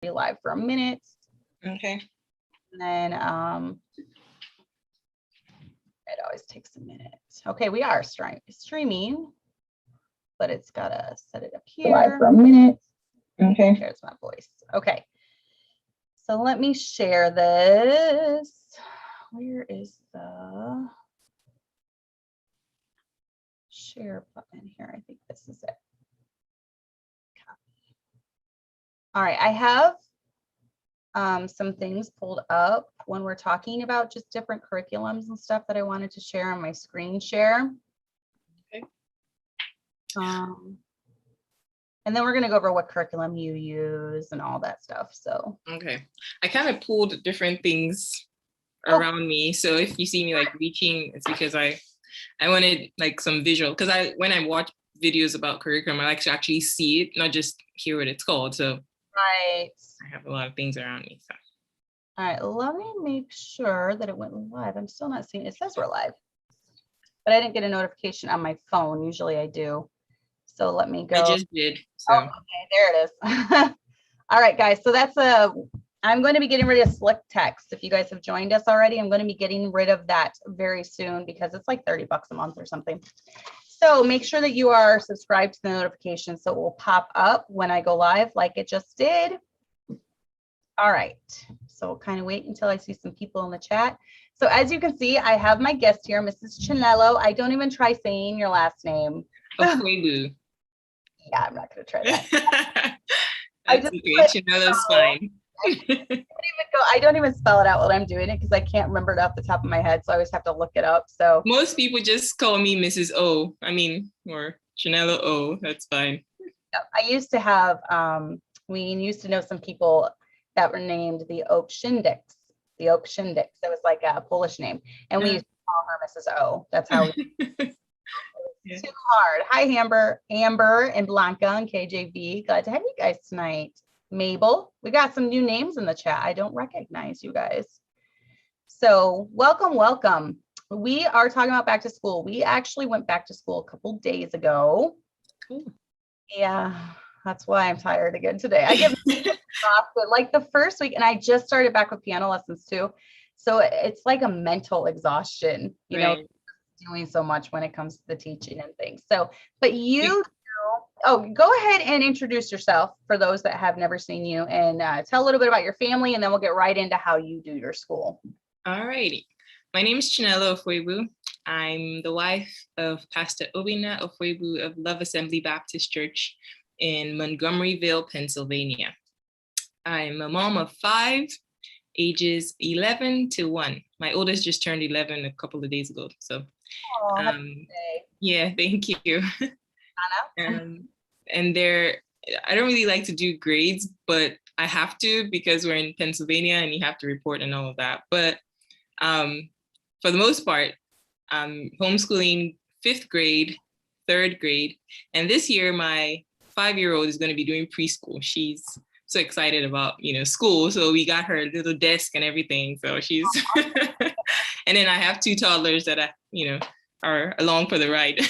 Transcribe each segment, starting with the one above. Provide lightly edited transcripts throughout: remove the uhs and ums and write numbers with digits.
be live for a minute. Okay. And then it always takes a minute. Okay, we are streaming, but it's gotta set it up here. Live for a minute. Okay. Here's my voice. Okay. So let me share this. Where is the share button here? I think this is it. Copy. All right, I have some things pulled up when we're talking about just different curriculums and stuff that I wanted to share on my screen share. Okay. And then we're going to go over what curriculum you use and all that stuff. So okay, I kind of pulled different things around me. So if you see me like reaching, it's because I wanted like some visual, because when I watch videos about curriculum, I like to actually see it, not just hear what it's called. So right, I have a lot of things around me. So. All right, let me make sure that it went live. I'm still not seeing it. It says we're live, but I didn't get a notification on my phone. Usually I do. So let me go. I just did. So. Oh, okay, there it is. All right, guys. So I'm going to be getting rid of slick text. If you guys have joined us already, I'm going to be getting rid of that very soon because it's like $30 a month or something. So make sure that you are subscribed to the notifications so it will pop up when I go live like it just did. All right. So we'll kind of wait until I see some people in the chat. So as you can see, I have my guest here, Mrs. Chinelo. I don't even try saying your last name. Hvptwo. Yeah, I'm not going to try that. That's okay. Chinelo's fine. I don't even spell it out while I'm doing it because I can't remember it off the top of my head. So I always have to look it up. So most people just call me Mrs. O. Or Chinelo O. That's fine. I used to have, we used to know some people that were named the Opshindiks. The Opshindiks. That was like a Polish name. And we used to call her Mrs. O. That's how we yeah. Too hard. Hi, Amber and Blanca and KJV. Glad to have you guys tonight. Mabel, we got some new names in the chat. I don't recognize you guys. So welcome. We are talking about back to school. We actually went back to school a couple days ago. Cool. Yeah, that's why I'm tired again today. I get exhausted like the first week, and I just started back with piano lessons too. So it's like a mental exhaustion, you know, doing so much when it comes to the teaching and things. So, but go ahead and introduce yourself for those that have never seen you and tell a little bit about your family, and then we'll get right into how you do your school. All righty. My name is Chinelo Hvptwo. I'm the wife of Pastor Obina Hvptwo of Love Assembly Baptist Church in Montgomeryville, Pennsylvania. I'm a mom of 5, ages 11 to 1. My oldest just turned 11 a couple of days ago. So, yeah, thank you. And I don't really like to do grades, but I have to because we're in Pennsylvania and you have to report and all of that. But for the most part, I'm homeschooling 5th grade, 3rd grade. And this year, my 5-year-old is going to be doing preschool. She's so excited about, school. So we got her a little desk and everything. So she's, and then I have 2 toddlers that are along for the ride.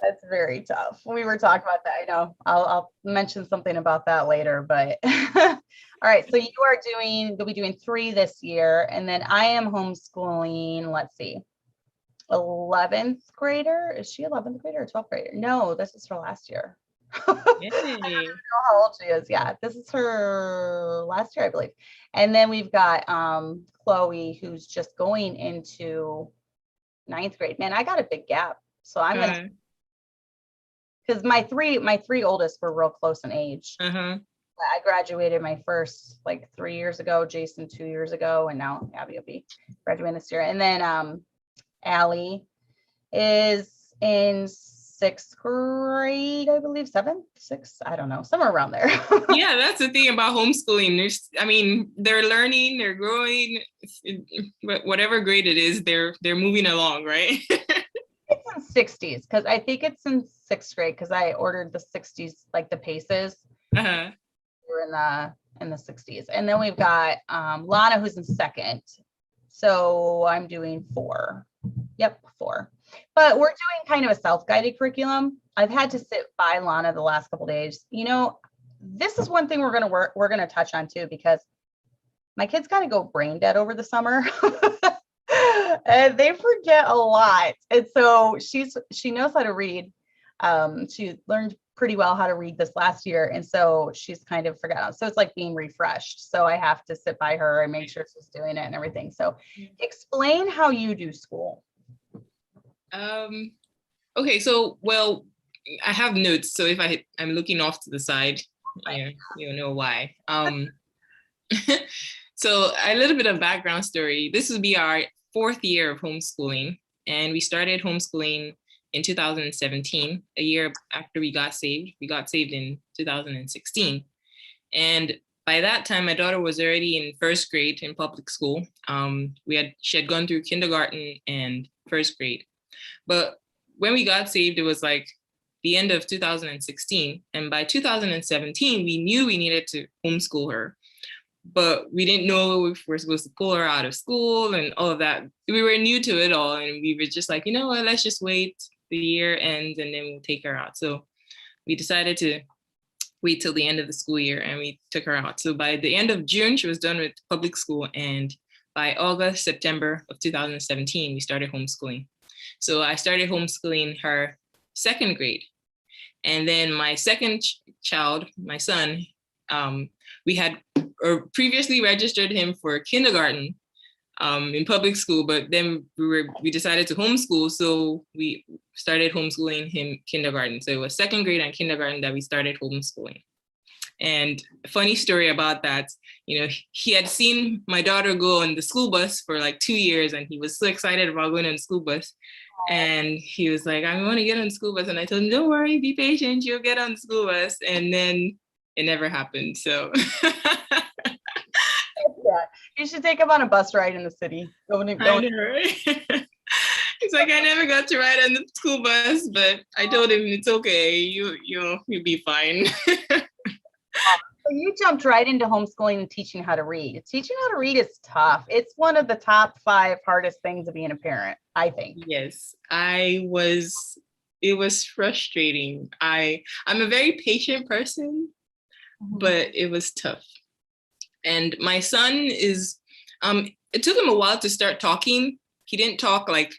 That's very tough. We were talking about that. I know I'll mention something about that later, but all right. So you'll be doing 3 this year. And then I am homeschooling, let's see, 11th grader. Is she 11th grader or 12th grader? No, this is her last year. I don't know how old she is. Yeah, this is her last year, I believe. And then we've got Chloe, who's just going into 9th grade. Man, I got a big gap. So I'm going to, because my three oldest were real close in age. I graduated my first like 3 years ago, Jason 2 years ago, and now Abby will be graduating this year. And then Allie is in 6th grade, I believe, 7th, 6th, I don't know, somewhere around there. Yeah, that's the thing about homeschooling. They're learning, they're growing, but whatever grade it is, they're moving along, right? It's in 60s because I think it's in 6th grade because I ordered the 60s, like the paces. We're in the 60s. And then we've got Lana, who's in 2nd. So I'm doing 4. Yep, 4. But we're doing kind of a self-guided curriculum. I've had to sit by Lana the last couple of days. this is one thing we're gonna touch on too, because my kids kind of go brain dead over the summer. And they forget a lot. And so she knows how to read. She learned pretty well how to read this last year. And so she's kind of forgotten. So it's like being refreshed. So I have to sit by her and make sure she's doing it and everything. So explain how you do school. Okay, so, well, I have notes. So if I'm looking off to the side, you'll know why. So a little bit of background story. This will be our 4th year of homeschooling, and we started homeschooling in 2017, a year after we got saved. We got saved in 2016. And by that time, my daughter was already in 1st grade in public school. She had gone through kindergarten and 1st grade. But when we got saved, it was like the end of 2016. And by 2017, we knew we needed to homeschool her. But we didn't know if we're supposed to pull her out of school and all of that. We were new to it all. And we were just like, you know what, let's just wait. The year ends and then we'll take her out. So we decided to wait till the end of the school year and we took her out. So by the end of June, she was done with public school. And by August, September of 2017, we started homeschooling. So I started homeschooling her 2nd grade. And then my second child, my son, we had previously registered him for kindergarten in public school, but then we decided to homeschool. So we started homeschooling him kindergarten. So it was 2nd grade and kindergarten that we started homeschooling. And a funny story about that, he had seen my daughter go on the school bus for like 2 years, and he was so excited about going on the school bus. And he was like, I want to get on the school bus. And I told him, don't worry, be patient, you'll get on the school bus. And then it never happened. So yeah, you should take him on a bus ride in the city. I know, right? He's like, I never got to ride on the school bus, but I told him it's okay. You'll be fine. So you jumped right into homeschooling and teaching how to read. Teaching how to read is tough. It's one of the top 5 hardest things of being a parent, I think. Yes, it was frustrating. I'm a very patient person, but it was tough. And my son is, it took him a while to start talking. He didn't talk like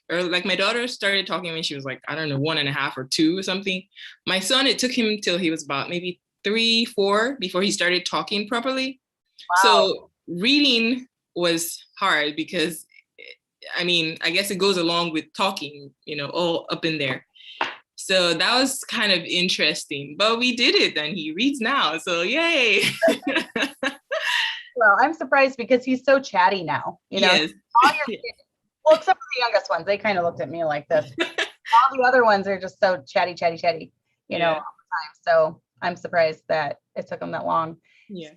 my daughter started talking when she was like, I don't know, 1.5 or 2 or something. My son, it took him till he was about maybe 3, 4 before he started talking properly. Wow. So reading was hard because, I guess it goes along with talking, all up in there. So that was kind of interesting, but we did it and he reads now. So yay. Well, I'm surprised because he's so chatty now, Yes. All your kids, well, except for the youngest ones, they kind of looked at me like this. All the other ones are just so chatty, all the time. So I'm surprised that it took them that long. Yeah.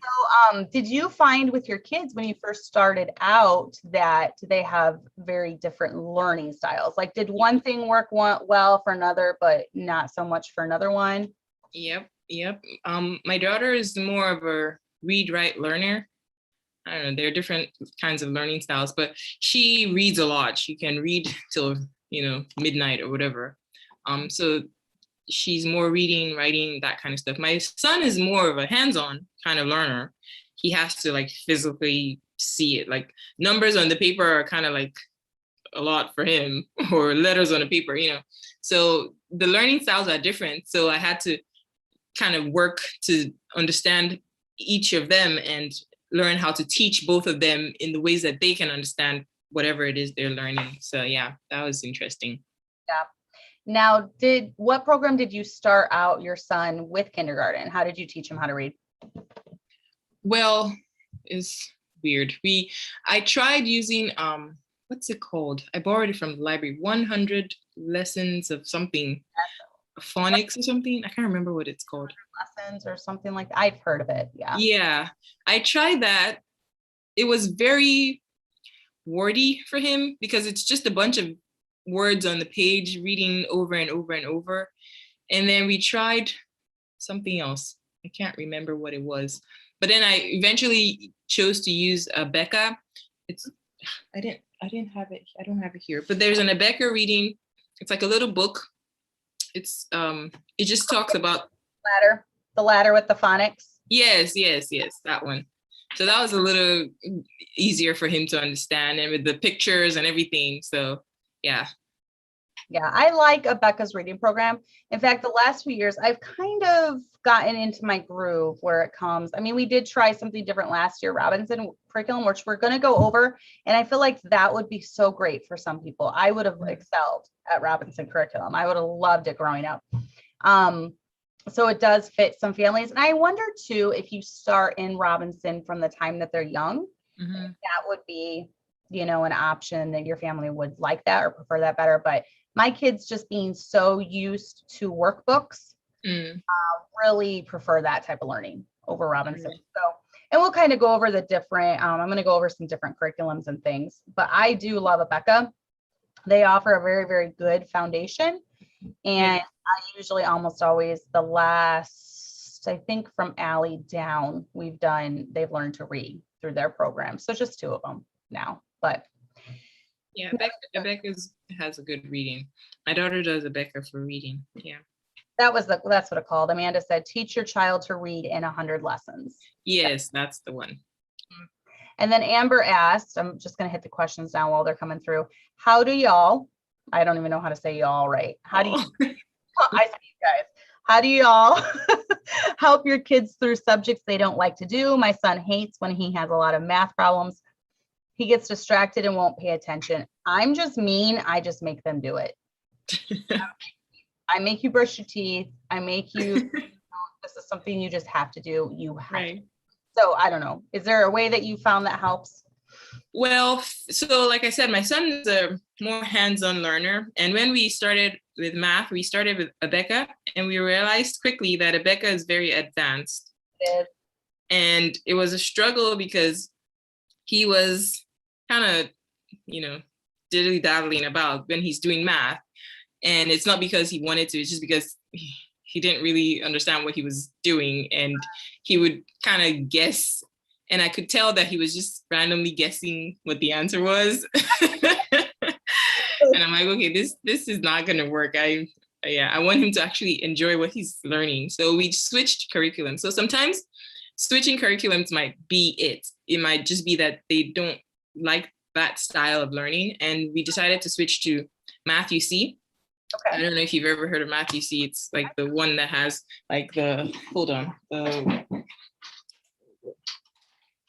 So did you find with your kids when you first started out that they have very different learning styles? Like, did one thing work well for another, but not so much for another one? Yep. My daughter is more of a read-write learner. I don't know, there are different kinds of learning styles, but she reads a lot. She can read till, midnight or whatever. So she's more reading, writing, that kind of stuff. My son is more of a hands-on kind of learner. He has to like physically see it. Like numbers on the paper are kind of like a lot for him, or letters on the paper, So the learning styles are different. So I had to kind of work to understand each of them and learn how to teach both of them in the ways that they can understand whatever it is they're learning. So yeah, that was interesting. Yeah. Now, what program did you start out your son with kindergarten? How did you teach him how to read? Well, it's weird. I tried using, what's it called? I borrowed it from the library, 100 lessons of something, phonics or something. I can't remember what it's called. Lessons or something like that. I've heard of it. Yeah. Yeah, I tried that. It was very wordy for him because it's just a bunch of words on the page, reading over and over and over. And then we tried something else. I can't remember what it was. But then I eventually chose to use Abeka. I didn't have it. I don't have it here. But there's an Abeka reading. It's like a little book. It's it just talks about the ladder with the phonics. Yes, that one. So that was a little easier for him to understand, and with the pictures and everything. So yeah. Yeah, I like Abeka's reading program. In fact, the last few years, I've kind of gotten into my groove where it comes. I mean, we did try something different last year, Robinson curriculum, which we're going to go over. And I feel like that would be so great for some people. I would have excelled at Robinson curriculum. I would have loved it growing up. So it does fit some families. And I wonder too, if you start in Robinson from the time that they're young, that would be, an option that your family would like that or prefer that better. But my kids just being so used to workbooks, really prefer that type of learning over Robinson. So, and we'll kind of go over the different, I'm going to go over some different curriculums and things, but I do love Abeka. They offer a very, very good foundation. And I usually almost always the last, I think from Allie down, they've learned to read through their program. So just two of them now, but. Yeah, Abeka has a good reading. My daughter does Abeka for reading. Yeah. That's what it called. Amanda said, teach your child to read in 100 lessons. Yes, that's the one. And then Amber asked, I'm just going to hit the questions now while they're coming through. How do y'all, I don't even know how to say y'all right. How do you, I see you guys. How do y'all help your kids through subjects they don't like to do? My son hates when he has a lot of math problems. He gets distracted and won't pay attention. I'm just mean. I just make them do it. I make you brush your teeth. I make you, this is something you just have to do. You have to. So I don't know. Is there a way that you found that helps? Well, so like I said, my son is a more hands-on learner. And when we started with math, we started with Abeka, and we realized quickly that Abeka is very advanced. And it was a struggle because he was kind of, dilly-daddling about when he's doing math. And it's not because he wanted to, it's just because he didn't really understand what he was doing. And he would kind of guess. And I could tell that he was just randomly guessing what the answer was. And I'm like, okay, this is not going to work. I want him to actually enjoy what he's learning. So we switched curriculum. So sometimes switching curriculums might be it. It might just be that they don't like that style of learning. And we decided to switch to Math-U-See. Okay. I don't know if you've ever heard of Math-U-See. It's like the one that has like they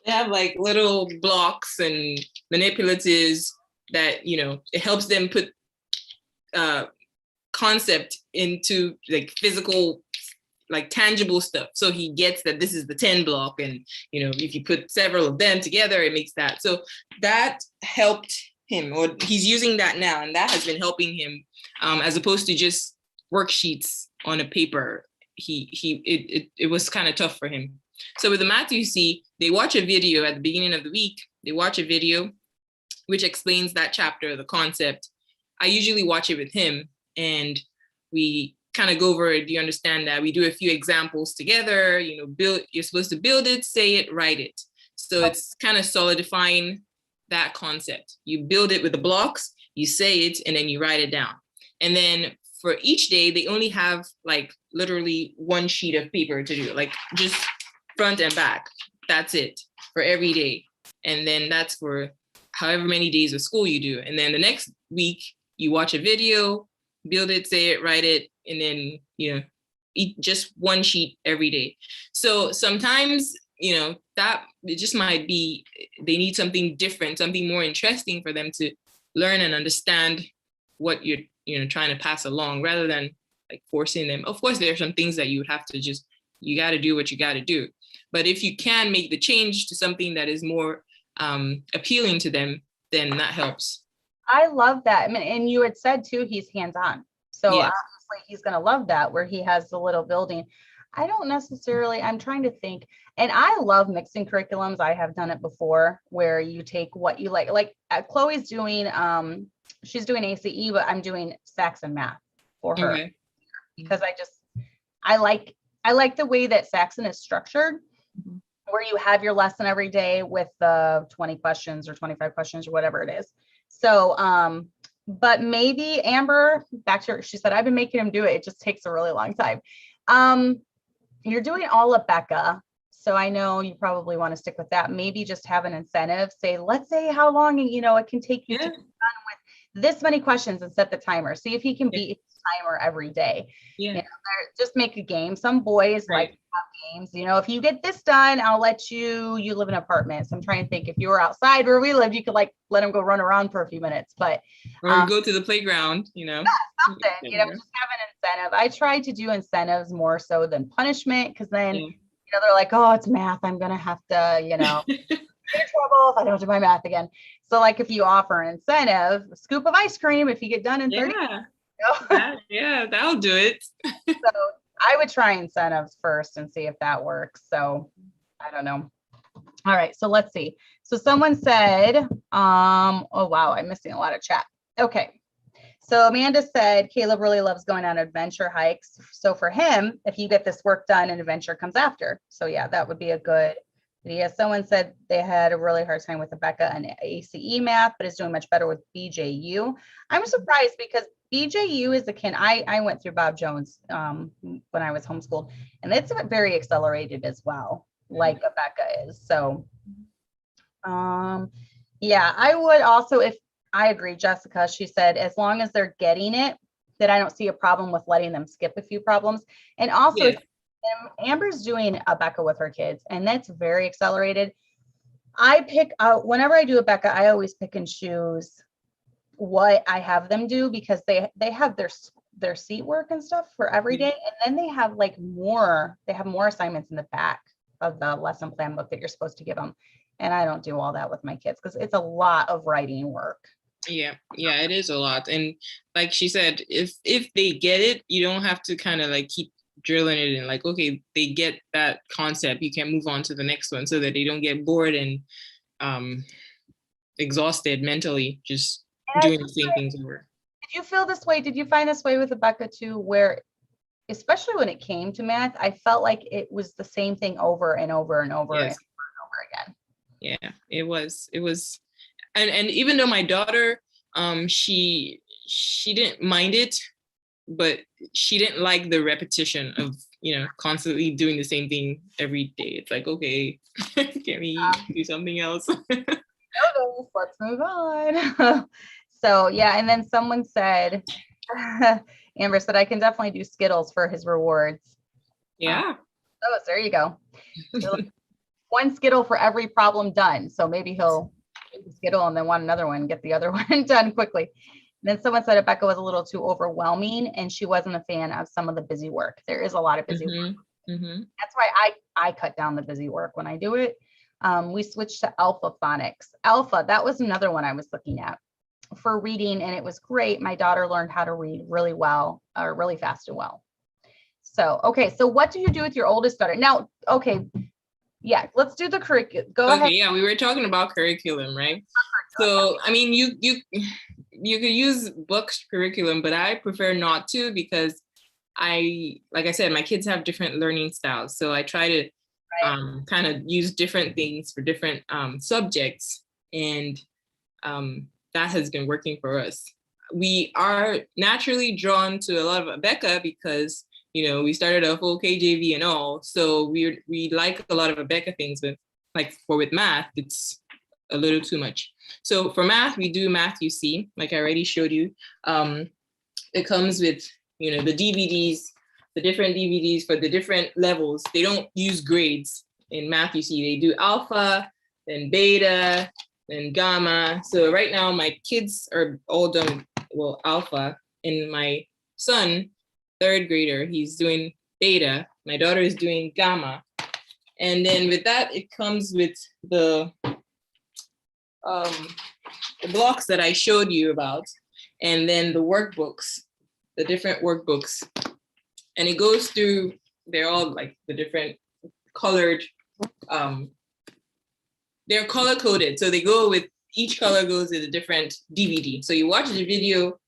have like little blocks and manipulatives that, it helps them put concept into like physical, like tangible stuff. So he gets that this is the 10 block, and if you put several of them together, it makes that. So that helped him, or he's using that now, and that has been helping him, as opposed to just worksheets on a paper. It was kind of tough for him. So with the Math-U-See, they watch a video at the beginning of the week. They watch a video which explains that chapter, the concept. I usually watch it with him, and we kind of go over it. Do you understand that? We do a few examples together. You're supposed to build it, say it, write it. So it's kind of solidifying that concept. You build it with the blocks, you say it, and then you write it down. And then for each day, they only have like literally one sheet of paper to do, like just front and back. That's it for every day. And then that's for however many days of school you do. And then the next week, you watch a video, build it, say it, write it, and then, eat just one sheet every day. So sometimes, that it just might be, they need something different, something more interesting for them to learn and understand what you're trying to pass along, rather than like forcing them. Of course, there are some things that you have to you got to do what you got to do. But if you can make the change to something that is more appealing to them, then that helps. I love that. I mean, and you had said too, he's hands-on. So obviously he's going to love that, where he has the little building. I don't necessarily, I'm trying to think, and I love mixing curriculums. I have done it before, where you take what you like Chloe's doing, she's doing ACE, but I'm doing Saxon math for her. Okay. Because I like the way that Saxon is structured, where you have your lesson every day with the 20 questions or 25 questions or whatever it is. So, but maybe Amber, back to her, she said, I've been making him do it. It just takes a really long time. You're doing all Abeka. So I know you probably want to stick with that. Maybe just have an incentive. Say, let's say how long, it can take you to Yeah. be done with this many questions and set the timer. See if he can Yeah. beat his timer every day. Yeah. Just make a game. Some boys like to have games. If you get this done, I'll let you live in an apartment. So I'm trying to think, if you were outside where we lived, you could like let him go run around for a few minutes. But Or go to the playground, something, just have an incentive. I try to do incentives more so than punishment, because then they're like, oh, it's math, I'm gonna have to, get in trouble if I don't do my math again. So like if you offer an incentive, a scoop of ice cream if you get done in 30 minutes. That'll do it. So I would try incentives first and see if that works. So I don't know. All right, so let's see. So someone said, oh wow, I'm missing a lot of chat. Okay. So Amanda said, Caleb really loves going on adventure hikes. So for him, if you get this work done, an adventure comes after. So yeah, that would be a good idea. Someone said they had a really hard time with Abeka and ACE math, but is doing much better with BJU. I'm surprised because BJU is akin. I went through Bob Jones when I was homeschooled, and it's very accelerated as well, like Abeka is. So yeah, I would also, if I agree, Jessica, she said, as long as they're getting it, that I don't see a problem with letting them skip a few problems. And also, Amber's doing Abeka with her kids, and that's very accelerated. I pick out, whenever I do Abeka, I always pick and choose what I have them do, because they have their seat work and stuff for every day. And then they have more assignments in the back of the lesson plan book that you're supposed to give them. And I don't do all that with my kids because it's a lot of writing work. Yeah, it is a lot. And like she said, if they get it, you don't have to kind of like keep drilling it in, like, okay, they get that concept, you can move on to the next one, so that they don't get bored and exhausted mentally just doing the same things over. Did you feel this way? Did you find this way with Abeka too, where especially when it came to math, I felt like it was the same thing over and over and over and over again? Yeah, it was. And even though my daughter, she didn't mind it, but she didn't like the repetition of, constantly doing the same thing every day. It's like, okay, can we do something else? Let's move on. So yeah, and then someone said, Amber said, I can definitely do Skittles for his rewards. Yeah. Oh, there you go. So, one Skittle for every problem done. So maybe he'll Skittle and then want another one, get the other one done quickly. And then someone said Abeka was a little too overwhelming and she wasn't a fan of some of the busy work. There is a lot of busy work. That's why I cut down the busy work when I do it. We switched to Alpha Phonics. Alpha, that was another one I was looking at for reading, and it was great. My daughter learned how to read really well, or really fast and well. So, okay, so what do you do with your oldest daughter? Now, okay, yeah, let's do the curriculum. Go ahead. Yeah, we were talking about curriculum, right? So, I mean, you could use books curriculum, but I prefer not to, because like I said, my kids have different learning styles. So I try to kind of use different things for different subjects, and that has been working for us. We are naturally drawn to a lot of Abeka because, we started a full KJV and all, so we like a lot of Abeka things, but with math, it's a little too much. So for math, we do Math UC, like I already showed you. It comes with, the DVDs, the different DVDs for the different levels. They don't use grades in Math UC. They do alpha, then beta, then gamma. So right now my kids are all done, alpha, and my son, third grader, he's doing beta. My daughter is doing gamma. And then with that, it comes with the blocks that I showed you about, and then the workbooks, the different workbooks. And it goes through, they're all like the different colored, they're color coded. So they go with, each color goes with a different DVD. So you watch the video,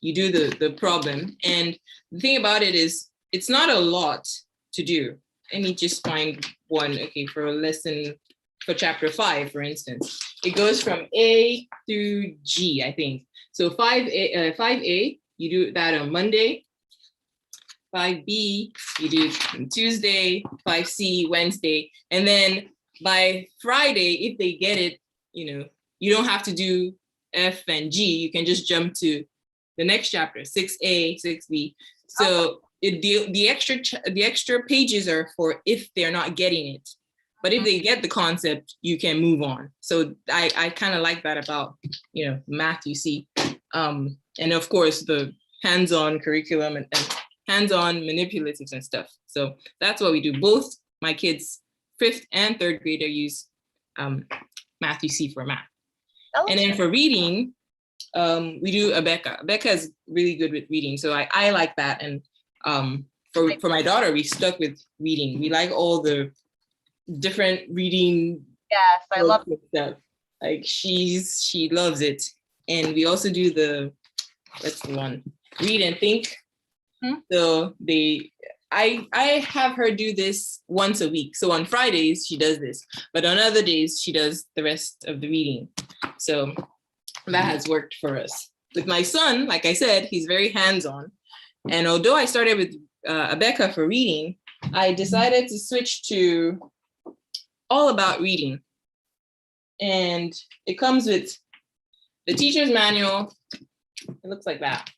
you do the problem. And the thing about it is, it's not a lot to do. Let me just find one, okay, for chapter 5, for instance. It goes from A through G, I think. So 5A, you do that on Monday. 5B, you do Tuesday, 5C, Wednesday. And then by Friday, if they get it, you don't have to do F and G. You can just jump to the next chapter, 6A, 6B. So the extra pages are for if they're not getting it. But if they get the concept, you can move on. So I kind of like that about, math, you see. And of course, the hands-on curriculum and hands-on manipulatives and stuff. So that's what we do. Both my kids, 5th and 3rd grader, use Math UC for math. And then for reading, we do Abeka. Abeka is really good with reading. So I like that. And for my daughter, we stuck with reading. We like all the different reading. Yes, I love stuff. Like she loves it. And we also do what's the one? Read and think. So I have her do this once a week. So on Fridays, she does this, but on other days, she does the rest of the reading. So that has worked for us. With my son, like I said, he's very hands-on. And although I started with Abeka for reading, I decided to switch to all about reading. And it comes with the teacher's manual. It looks like that.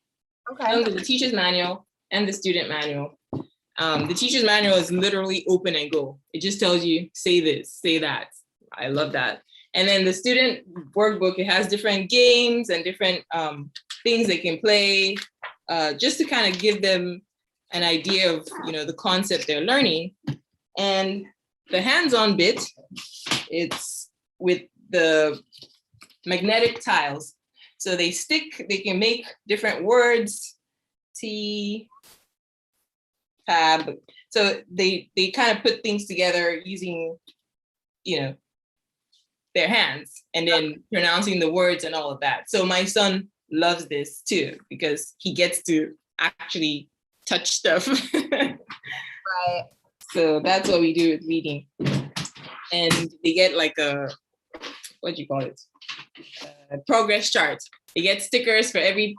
Okay. It comes with the teacher's manual and the student manual. The teacher's manual is literally open and go. It just tells you, say this, say that. I love that. And then the student workbook, it has different games and different things they can play, just to kind of give them an idea of, the concept they're learning. And the hands-on bit, it's with the magnetic tiles. So they can make different words, T, tab. So they kind of put things together using, their hands and then pronouncing the words and all of that. So my son loves this too, because he gets to actually touch stuff. Right. So that's what we do with reading. And they get like a progress chart. They get stickers for every,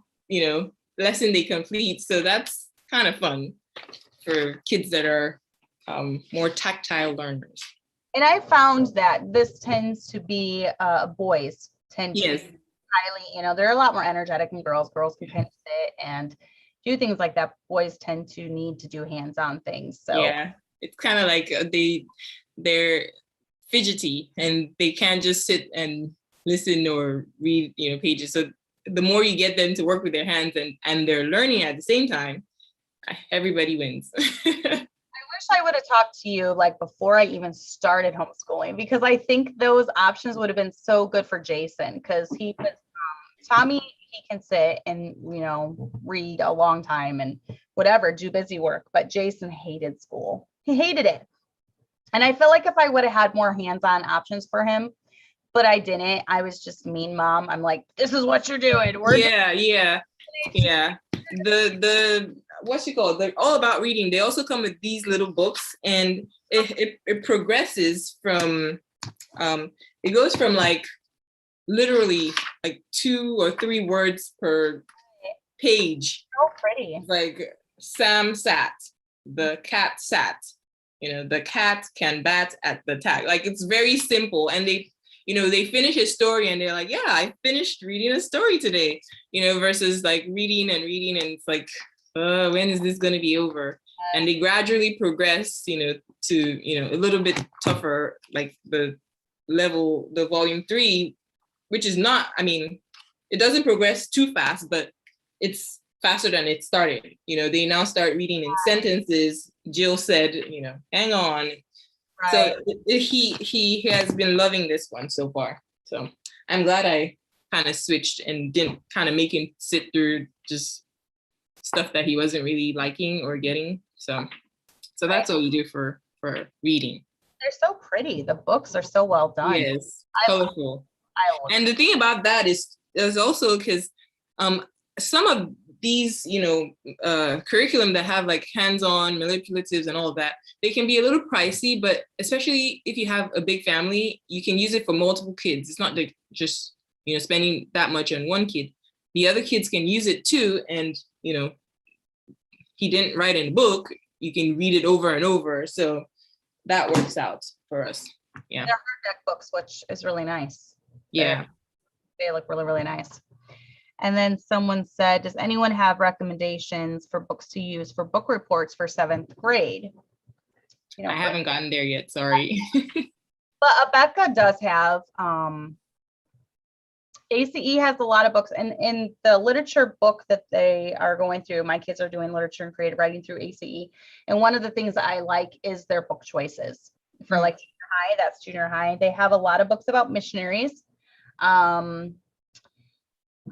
lesson they complete. So that's kind of fun for kids that are more tactile learners. And I found that this tends to be boys tend to be highly, they're a lot more energetic than girls. Girls can kind of sit and do things like that. Boys tend to need to do hands-on things. So yeah, it's kind of like they're fidgety and they can't just sit and listen or read, pages. So the more you get them to work with their hands and they're learning at the same time, everybody wins. I would have talked to you like before I even started homeschooling, because I think those options would have been so good for Jason, because Tommy, he can sit and read a long time and whatever, do busy work, but Jason hated school. He hated it. And I feel like if I would have had more hands-on options for him, but I didn't. I was just mean mom. I'm like, this is what you're doing. Yeah. The what's it called? They're all about reading. They also come with these little books, and it progresses from it goes from like literally like 2 or 3 words per page. So pretty. Like Sam sat, the cat sat, the cat can bat at the tag. Like it's very simple, and they finish a story and they're like, yeah, I finished reading a story today, versus like reading and it's like, when is this going to be over? And they gradually progress, to, a little bit tougher, like the volume 3, which is not, it doesn't progress too fast, but it's faster than it started. They now start reading in sentences. Jill said, hang on. Right. So he has been loving this one so far. So I'm glad I kind of switched and didn't kind of make him sit through just stuff that he wasn't really liking or getting. So that's what we do for reading. They're so pretty. The books are so well done. Yes, colorful. And the thing about that is also because some of these, curriculum that have like hands-on manipulatives and all of that, they can be a little pricey, but especially if you have a big family, you can use it for multiple kids. It's not like just, spending that much on one kid. The other kids can use it too. And, he didn't write in a book, you can read it over and over. So that works out for us. Yeah. They're hardback books, which is really nice. Yeah. They look really, really nice. And then someone said, does anyone have recommendations for books to use for book reports for 7th grade? I haven't gotten there yet, sorry. But Abeka does have, ACE has a lot of books, and in the literature book that they are going through, my kids are doing literature and creative writing through ACE. And one of the things that I like is their book choices for like junior high, that's junior high. They have a lot of books about missionaries.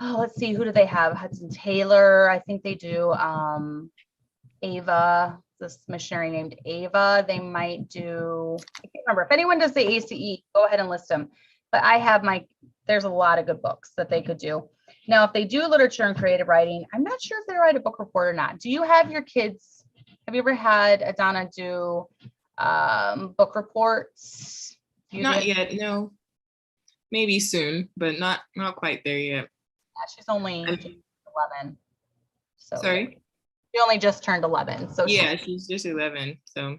Let's see, who do they have? Hudson Taylor, I think they do. Ava, this missionary named Ava. They might do, I can't remember. If anyone does the ACE, go ahead and list them. But I have there's a lot of good books that they could do. Now, if they do literature and creative writing, I'm not sure if they write a book report or not. Do you have your kids, have you ever had Adana do book reports? Not yet, no. Maybe soon, but not quite there yet. Yeah, she's only 11. So sorry? She only just turned 11. So yeah, she's just 11. So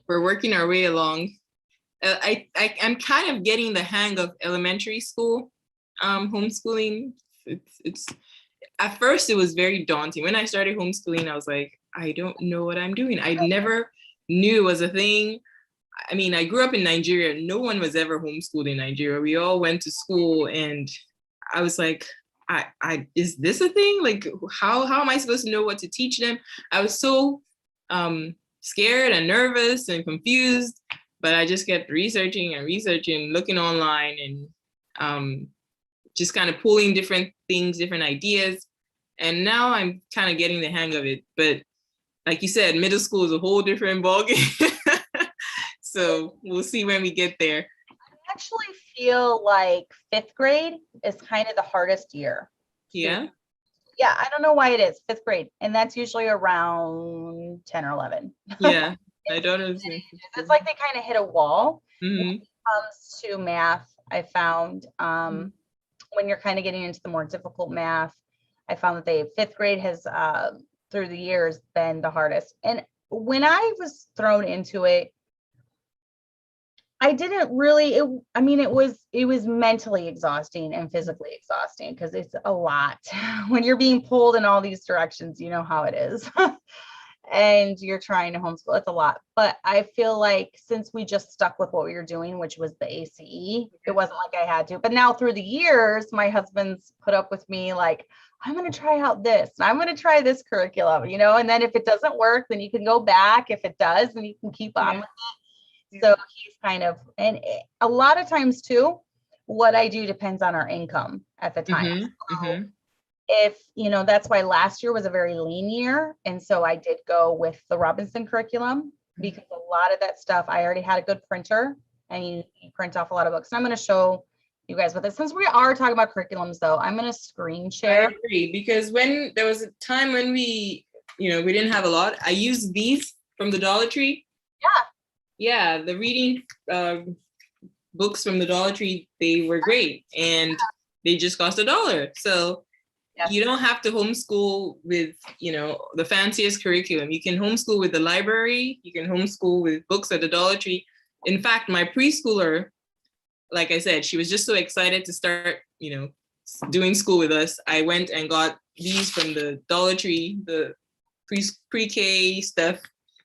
we're working our way along. I'm kind of getting the hang of elementary school homeschooling. It's at first it was very daunting. When I started homeschooling, I was like, I don't know what I'm doing. I never knew it was a thing. I mean, I grew up in Nigeria. No one was ever homeschooled in Nigeria. We all went to school, and I was like, is this a thing? Like, how am I supposed to know what to teach them? I was so scared and nervous and confused, but I just kept researching, looking online, and just kind of pulling different things, different ideas. And now I'm kind of getting the hang of it. But like you said, middle school is a whole different ballgame. So we'll see when we get there. I actually feel like 5th grade is kind of the hardest year. Yeah. Yeah, I don't know why it is 5th grade, and that's usually around 10 or 11. Yeah, I don't know. It's like they kind of hit a wall Mm-hmm. when it comes to math. I found when you're kind of getting into the more difficult math, I found that 5th grade has through the years been the hardest. And when I was thrown into it, I didn't really, it was mentally exhausting and physically exhausting because it's a lot. When you're being pulled in all these directions, you know how it is. And you're trying to homeschool, it's a lot. But I feel like since we just stuck with what we were doing, which was the ACE, it wasn't like I had to. But now through the years, my husband's put up with me like, I'm going to try out this, and I'm going to try this curriculum, and then if it doesn't work, then you can go back. If it does, then you can keep on with it. So he's kind of, and a lot of times too, what I do depends on our income at the time. So if, that's why last year was a very lean year. And so I did go with the Robinson curriculum because a lot of that stuff, I already had a good printer, and you print off a lot of books. And I'm going to show you guys with it. Since we are talking about curriculums though, I'm going to screen share. I agree, because when there was a time when we didn't have a lot, I used these from the Dollar Tree. Yeah, the reading books from the Dollar Tree, they were great, and they just cost $1. So you don't have to homeschool with, the fanciest curriculum. You can homeschool with the library. You can homeschool with books at the Dollar Tree. In fact, my preschooler, like I said, she was just so excited to start, doing school with us. I went and got these from the Dollar Tree, the pre-K stuff.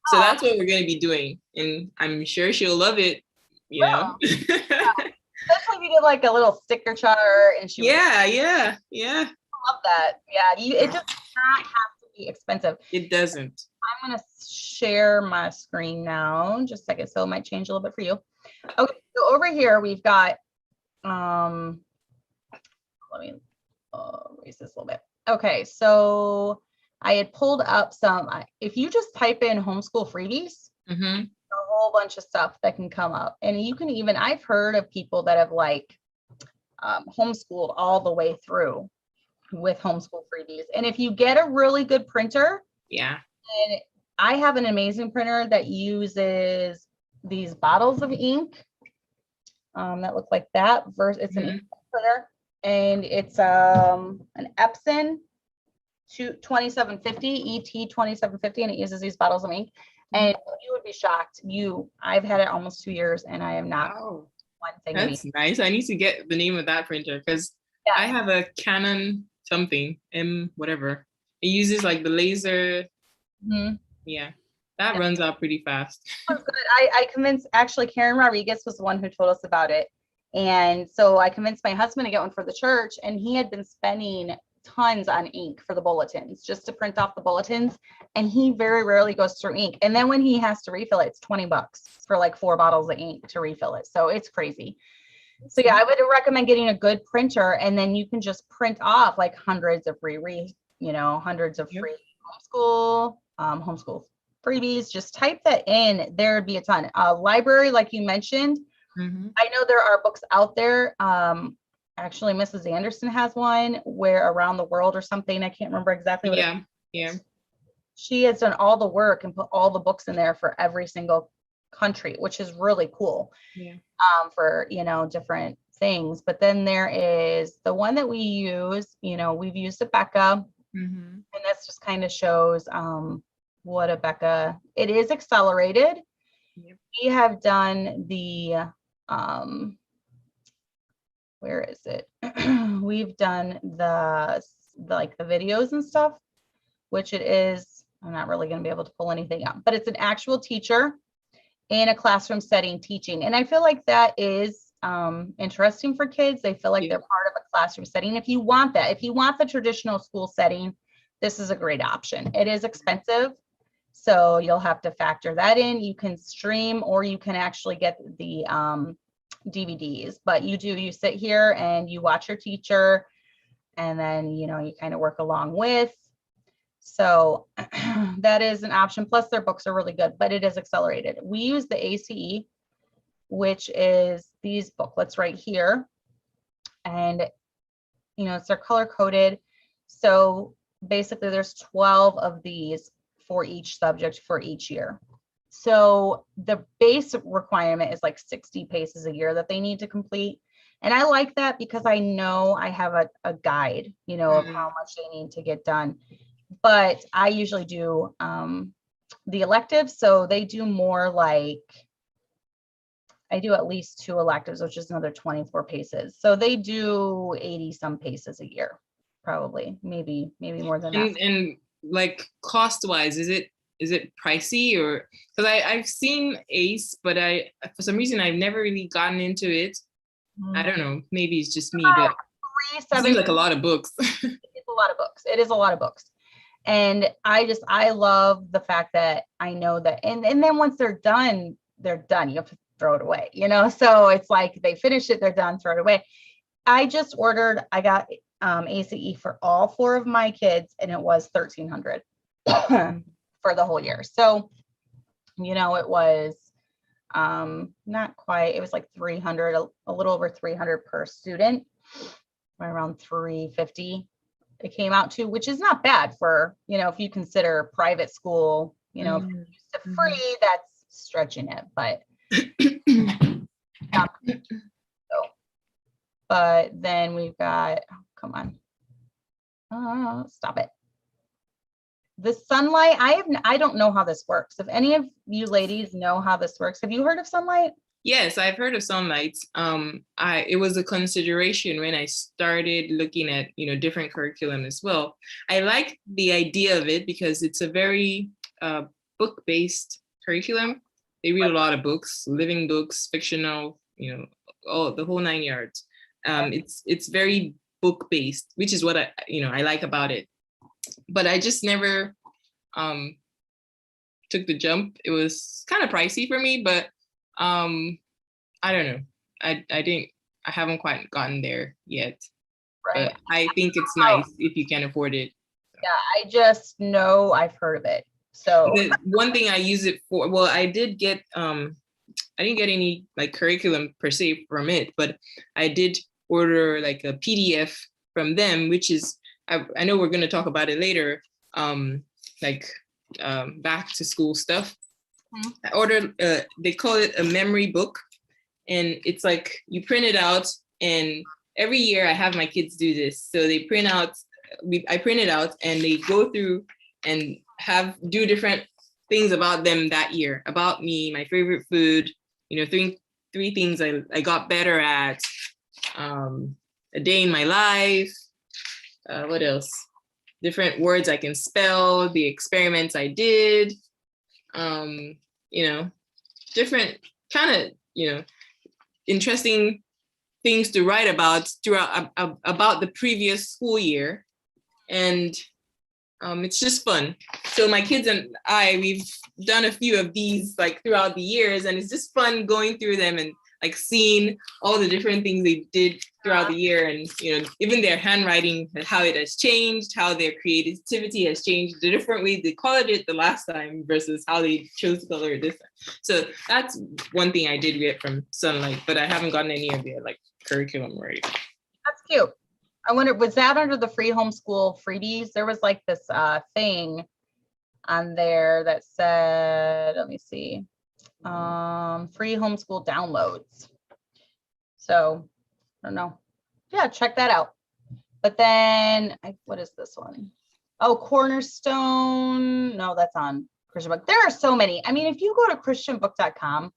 So that's what we're going to be doing. And I'm sure she'll love it, Yeah. Especially if you did like a little sticker chart and she Yeah. love that. Yeah, it does not have to be expensive. It doesn't. I'm going to share my screen now. Just a second. So it might change a little bit for you. Okay, so over here we've got, let me raise this a little bit. Okay, so I had pulled up some, if you just type in homeschool freebies, a whole bunch of stuff that can come up. And you can even, I've heard of people that have homeschooled all the way through with homeschool freebies. And if you get a really good printer, and I have an amazing printer that uses these bottles of ink that look like that. It's an ink printer, and it's an Epson. 2750, ET2750, and it uses these bottles of ink. And you would be shocked. I've had it almost 2 years, and I am not Wow, one thing. that's nice. I need to get the name of that printer because I have a Canon something, whatever. It uses like the laser. Yeah, that runs out pretty fast. Good. I convinced, actually, Karen Rodriguez was the one who told us about it. And so I convinced my husband to get one for the church, and he had been spending tons on ink for the bulletins, just to print off the bulletins. And he very rarely goes through ink. And then when he has to refill it, it's $20 for like 4 bottles of ink to refill it. So it's crazy. So yeah, I would recommend getting a good printer, and then you can just print off like hundreds of free homeschool freebies. Just type that in. There'd be a ton. Library, like you mentioned. I know there are books out there. Actually, Mrs. Anderson has one where Around the World or something. I can't remember exactly what it is. She has done all the work and put all the books in there for every single country, which is really cool. For different things. But then there is the one that we use. We've used Abeka, and this just kind of shows what Abeka. It is accelerated. We have done the where is it? We've done the videos and stuff, which it is. I'm not really going to be able to pull anything up, but it's an actual teacher in a classroom setting teaching. And I feel like that is interesting for kids. They feel like they're part of a classroom setting. If you want that, if you want the traditional school setting, this is a great option. It is expensive, so you'll have to factor that in. You can stream, or you can actually get the DVDs, but you sit here and you watch your teacher, and then you kind of work along with. So that is an option. Plus their books are really good, but it is accelerated. We use the ACE, which is these booklets right here. And, it's they're color coded. So basically there's 12 of these for each subject for each year. So the base requirement is like 60 pages a year that they need to complete. And I like that because I know I have a guide, of how much they need to get done. But I usually do the electives. So they do more like, I do at least 2 electives, which is another 24 pages. So they do 80 some pages a year, probably, maybe more than that. And like cost wise, is it pricey? Or because I've seen ACE, but for some reason I've never really gotten into it. I don't know, maybe it's just me, but it seems like a lot of books. It's a lot of books. It is a lot of books. And I love the fact that I know that, and then once they're done. You have to throw it away, so it's like they finish it, they're done, throw it away. I got ACE for all 4 of my kids, and it was $1,300 for the whole year. So, it was not quite, it was like 300, a little over 300 per student, around 350 it came out to, which is not bad for, if you consider private school, if you're used to free, that's stretching it, but but then we've got, come on, stop it. The Sunlight, I don't know how this works. If any of you ladies know how this works, have you heard of Sunlight? Yes, I've heard of Sunlight. It was a consideration when I started looking at, different curriculum as well. I like the idea of it because it's a very book-based curriculum. They read a lot of books, living books, fictional, the whole 9 yards. It's very book-based, which is what I like about it. But I just never took the jump. It was kind of pricey for me, but I don't know. I haven't quite gotten there yet. Right. But I think it's nice if you can afford it. Yeah, I just know I've heard of it. So the one thing I use it for, well, I didn't get any like curriculum per se from it, but I did order like a PDF from them, which is, I know we're going to talk about it later, back to school stuff. I ordered, they call it a memory book, and it's like you print it out, and every year I have my kids do this. So they print out I print it out, and they go through and do different things about them that year, about me, my favorite food, three things I got better at, a day in my life, what else? Different words I can spell, the experiments I did, different kind of, interesting things to write about throughout about the previous school year. And it's just fun. So my kids and we've done a few of these like throughout the years, and it's just fun going through them and like seeing all the different things they did throughout the year, and even their handwriting, how it has changed, how their creativity has changed, the different way they colored it the last time versus how they chose to color it this time. So that's one thing I did get from Sunlight, but I haven't gotten any of their like curriculum already. That's cute. I wonder, was that under the free homeschool freebies? There was like this thing on there that said, let me see, free homeschool downloads. So I don't know. Yeah, check that out. But then what is this one? Oh, Cornerstone. No, that's on Christian Book. There are so many. I mean, if you go to christianbook.com,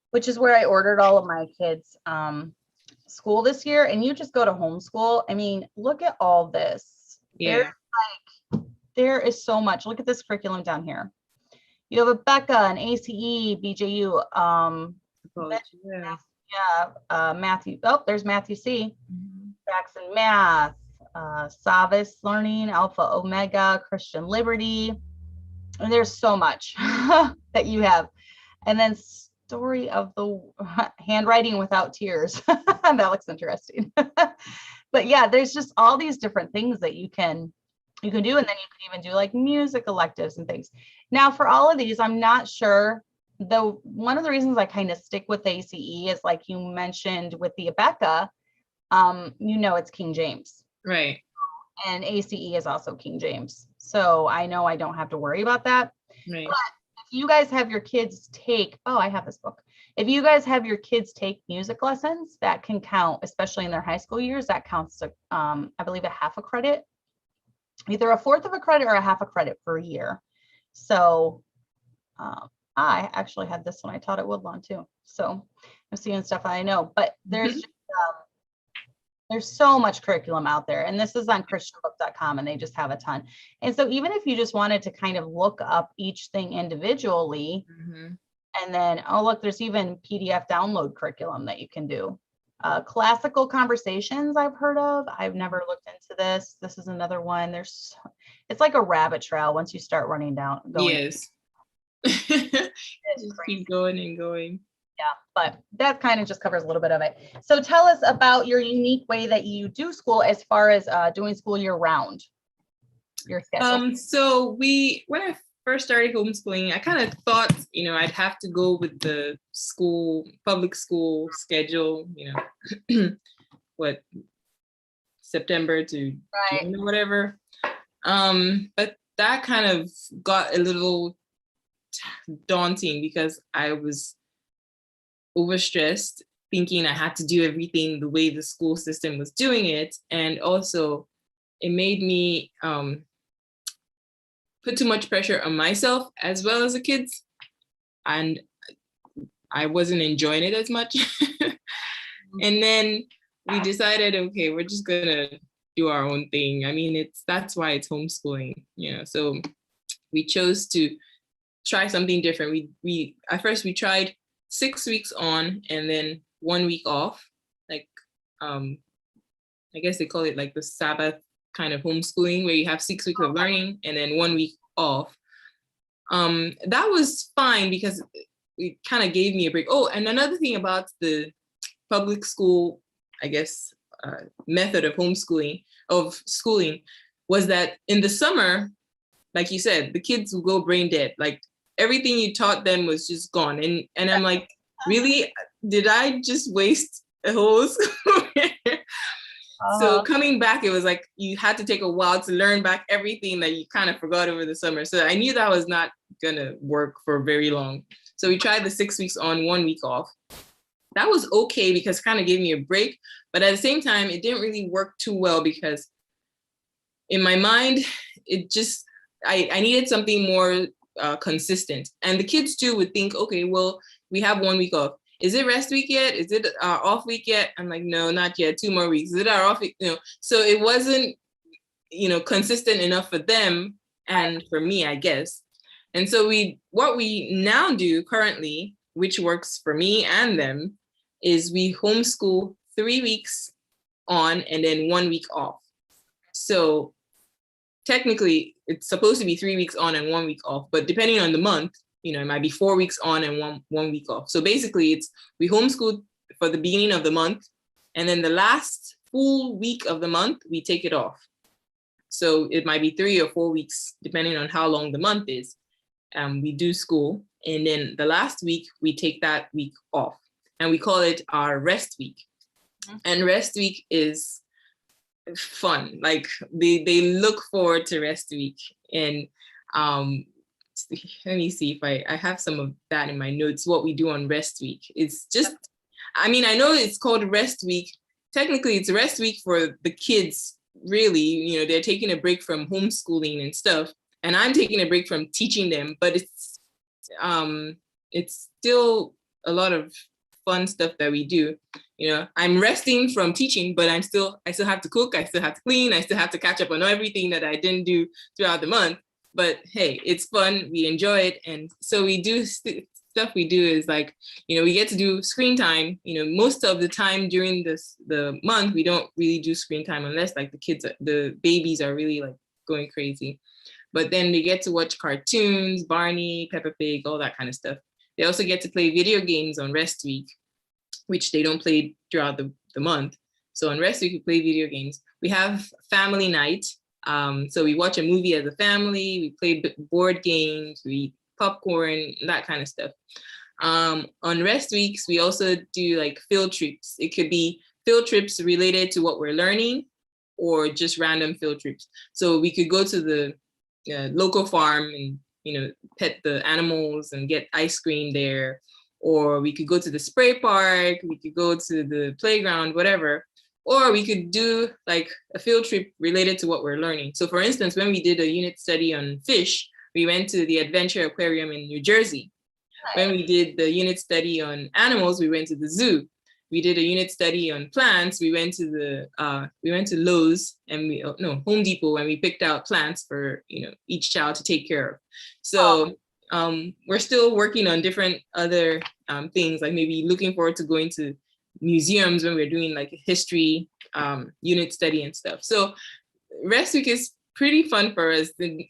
which is where I ordered all of my kids' school this year, and you just go to homeschool, I mean, look at all this. Yeah. There is so much. Look at this curriculum down here. You have Abeka and ACE, BJU, Matthew. Oh, there's Matthew C. Jackson Math, Savas Learning, Alpha Omega, Christian Liberty. And there's so much that you have. And then Story of the Handwriting Without Tears. That looks interesting. But yeah, there's just all these different things that you can do, and then you can even do like music electives and things. Now, for all of these, I'm not sure, though. One of the reasons I kind of stick with ACE is, like you mentioned with the Abeka, it's King James, right? And ACE is also King James, so I know I don't have to worry about that. Right. But if you guys have your kids take, I have this book. If you guys have your kids take music lessons, that can count, especially in their high school years. That counts to, I believe, a half a credit, either a fourth of a credit or a half a credit per year. So I actually had this one. I taught at Woodlawn too. So I'm seeing stuff I know, but there's so much curriculum out there, and this is on christianbook.com, and they just have a ton. And so even if you just wanted to kind of look up each thing individually, and then, look, there's even PDF download curriculum that you can do. Classical conversations I've heard of. I've never looked into this. This is another one. It's like a rabbit trail once you start going. Yes. Just keep going and going. Yeah, but that kind of just covers a little bit of it. So tell us about your unique way that you do school as far as doing school year round. Your schedule. So when I first started homeschooling, I kind of thought, I'd have to go with the public school schedule, September to June or whatever. But that kind of got a little daunting because I was overstressed, thinking I had to do everything the way the school system was doing it. And also it made me put too much pressure on myself as well as the kids. And I wasn't enjoying it as much. And then we decided, okay, we're just gonna do our own thing. I mean, that's why it's homeschooling, so we chose to try something different. At first we tried 6 weeks on and then 1 week off, like I guess they call it like the Sabbath kind of homeschooling, where you have 6 weeks of learning and then 1 week off. That was fine because it kind of gave me a break. Oh, and another thing about the public school, I guess, method of schooling was that in the summer, like you said, the kids will go brain dead. Like everything you taught them was just gone. And I'm like, really? Did I just waste a whole school year? So coming back, it was like you had to take a while to learn back everything that you kind of forgot over the summer. So I knew that was not gonna work for very long. So we tried the 6 weeks on, 1 week off. That was okay because it kind of gave me a break. But at the same time, it didn't really work too well because in my mind, it just, I needed something more consistent. And the kids too would think, okay, well, we have 1 week off. Is it rest week yet? Is it our off week yet? I'm like, no, not yet. 2 more weeks. Is it our off week? So it wasn't, consistent enough for them and for me, I guess. And so what we now do currently, which works for me and them, is we homeschool 3 weeks on and then 1 week off. So technically it's supposed to be 3 weeks on and 1 week off, but depending on the month, it might be 4 weeks on and one week off. So basically we homeschool for the beginning of the month, and then the last full week of the month, we take it off. So it might be 3 or 4 weeks, depending on how long the month is. We do school, and then the last week, we take that week off, and we call it our rest week. And rest week is fun. Like they look forward to rest week. And let me see if I have some of that in my notes, what we do on rest week. It's just, I know it's called rest week. Technically, it's rest week for the kids, really. They're taking a break from homeschooling and stuff. And I'm taking a break from teaching them, but it's still a lot of fun stuff that we do. I'm resting from teaching, but I still have to cook, I still have to clean, I still have to catch up on everything that I didn't do throughout the month. But hey, it's fun, we enjoy it. And so we do stuff we do is like, we get to do screen time. Most of the time during the month, we don't really do screen time unless like the babies are really like going crazy. But then they get to watch cartoons, Barney, Peppa Pig, all that kind of stuff. They also get to play video games on rest week, which they don't play throughout the month. So on rest week, we play video games. We have family night. So we watch a movie as a family, we play board games, we eat popcorn, that kind of stuff. On rest weeks, we also do like field trips. It could be field trips related to what we're learning, or just random field trips. So we could go to the local farm and pet the animals and get ice cream there, or we could go to the spray park, we could go to the playground, whatever, or we could do like a field trip related to what we're learning. So for instance, when we did a unit study on fish, we went to the Adventure Aquarium in New Jersey. When we did the unit study on animals, we went to the zoo. We did a unit study on plants. We went to Lowe's and Home Depot, and we picked out plants for each child to take care of. So we're still working on different other things, like maybe looking forward to going to museums when we're doing like a history unit study and stuff. So rest week is pretty fun for us, and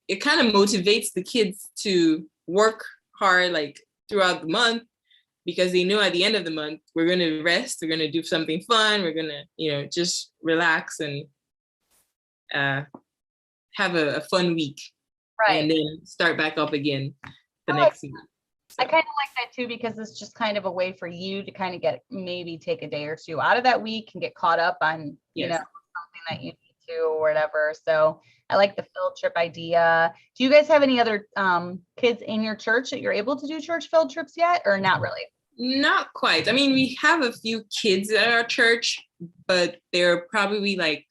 it kind of motivates the kids to work hard like throughout the month, because they know at the end of the month, we're going to rest, we're going to do something fun, we're going to, just relax and have a fun week. Right. And then start back up again the next week. So. I kind of like that too, because it's just kind of a way for you to kind of maybe take a day or two out of that week and get caught up on, something that you need to or whatever. So I like the field trip idea. Do you guys have any other kids in your church that you're able to do church field trips yet, or not really? Not quite. We have a few kids at our church, but they're probably like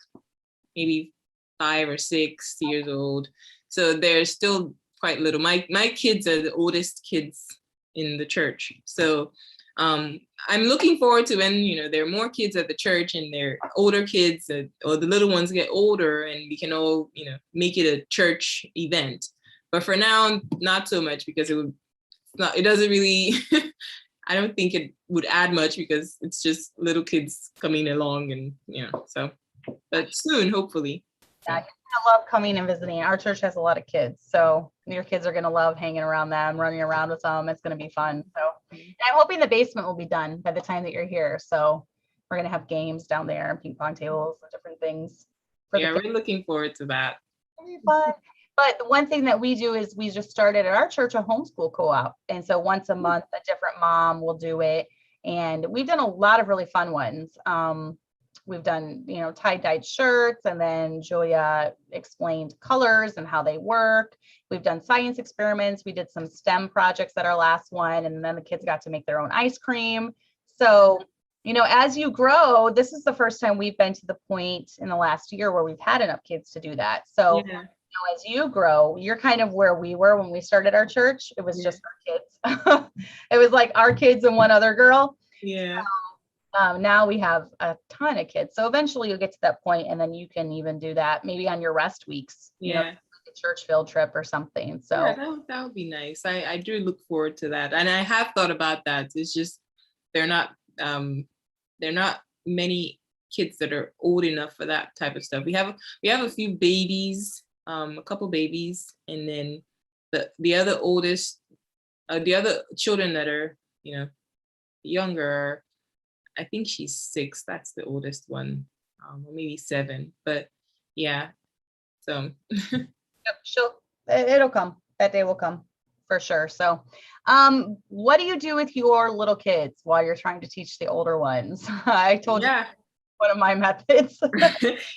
maybe 5 or 6 years old. So they're still quite little. My kids are the oldest kids in the church. So I'm looking forward to when, there are more kids at the church and they're older kids, or the little ones get older, and we can all, make it a church event. But for now, not so much, because it doesn't really, I don't think it would add much, because it's just little kids coming along and, so, but soon, hopefully. Yeah, I love coming and visiting. Our church has a lot of kids, so your kids are going to love hanging around them, running around with them. It's going to be fun. So and I'm hoping the basement will be done by the time that you're here. So we're going to have games down there and ping pong tables and different things. Yeah, we're looking forward to that. It'll be fun. But the one thing that we do is we just started at our church a homeschool co-op. And so once a month, a different mom will do it. And we've done a lot of really fun ones. We've done, tie-dyed shirts, and then Julia explained colors and how they work. We've done science experiments. We did some STEM projects at our last one, and then the kids got to make their own ice cream. So as you grow, this is the first time we've been to the point in the last year where we've had enough kids to do that. So Yeah. as you grow, you're kind of where we were when we started our church. It was Yeah. just our kids. It was like our kids and one other girl. Yeah. Now we have a ton of kids. So eventually you'll get to that point, and then you can even do that maybe on your rest weeks, Yeah. like a church field trip or something. So Yeah, that would be nice. I do look forward to that. And I have thought about that. It's just they're not many kids that are old enough for that type of stuff. We have a few babies, a couple babies, and then the other oldest, the other children that are, younger, I think she's 6. That's the oldest one, or maybe 7. But yeah, so yep, it'll come. That day will come for sure. So, what do you do with your little kids while you're trying to teach the older ones? I told you one of my methods.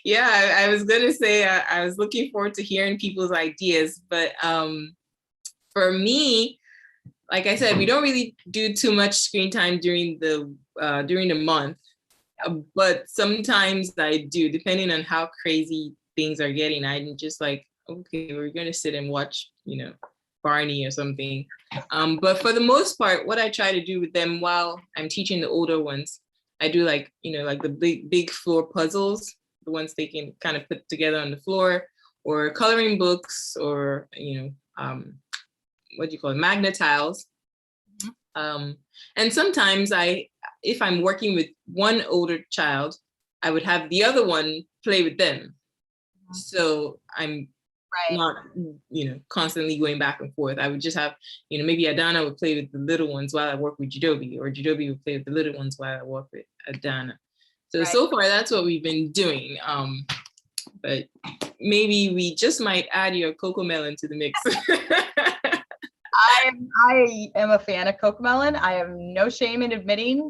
Yeah, I was gonna say I was looking forward to hearing people's ideas, but for me, like I said, we don't really do too much screen time during the month, but sometimes I do, depending on how crazy things are getting. I'm just like, okay, we're gonna sit and watch, Barney or something. But for the most part, what I try to do with them while I'm teaching the older ones, I do like the big floor puzzles, the ones they can kind of put together on the floor, or coloring books, or what do you call it, magnet tiles. And sometimes if I'm working with one older child, I would have the other one play with them. So I'm not, constantly going back and forth. I would just have, maybe Adana would play with the little ones while I work with Jidobi, or Jidobi would play with the little ones while I work with Adana. So far, that's what we've been doing. But maybe we just might add your Cocomelon to the mix. I am a fan of Cocomelon. I have no shame in admitting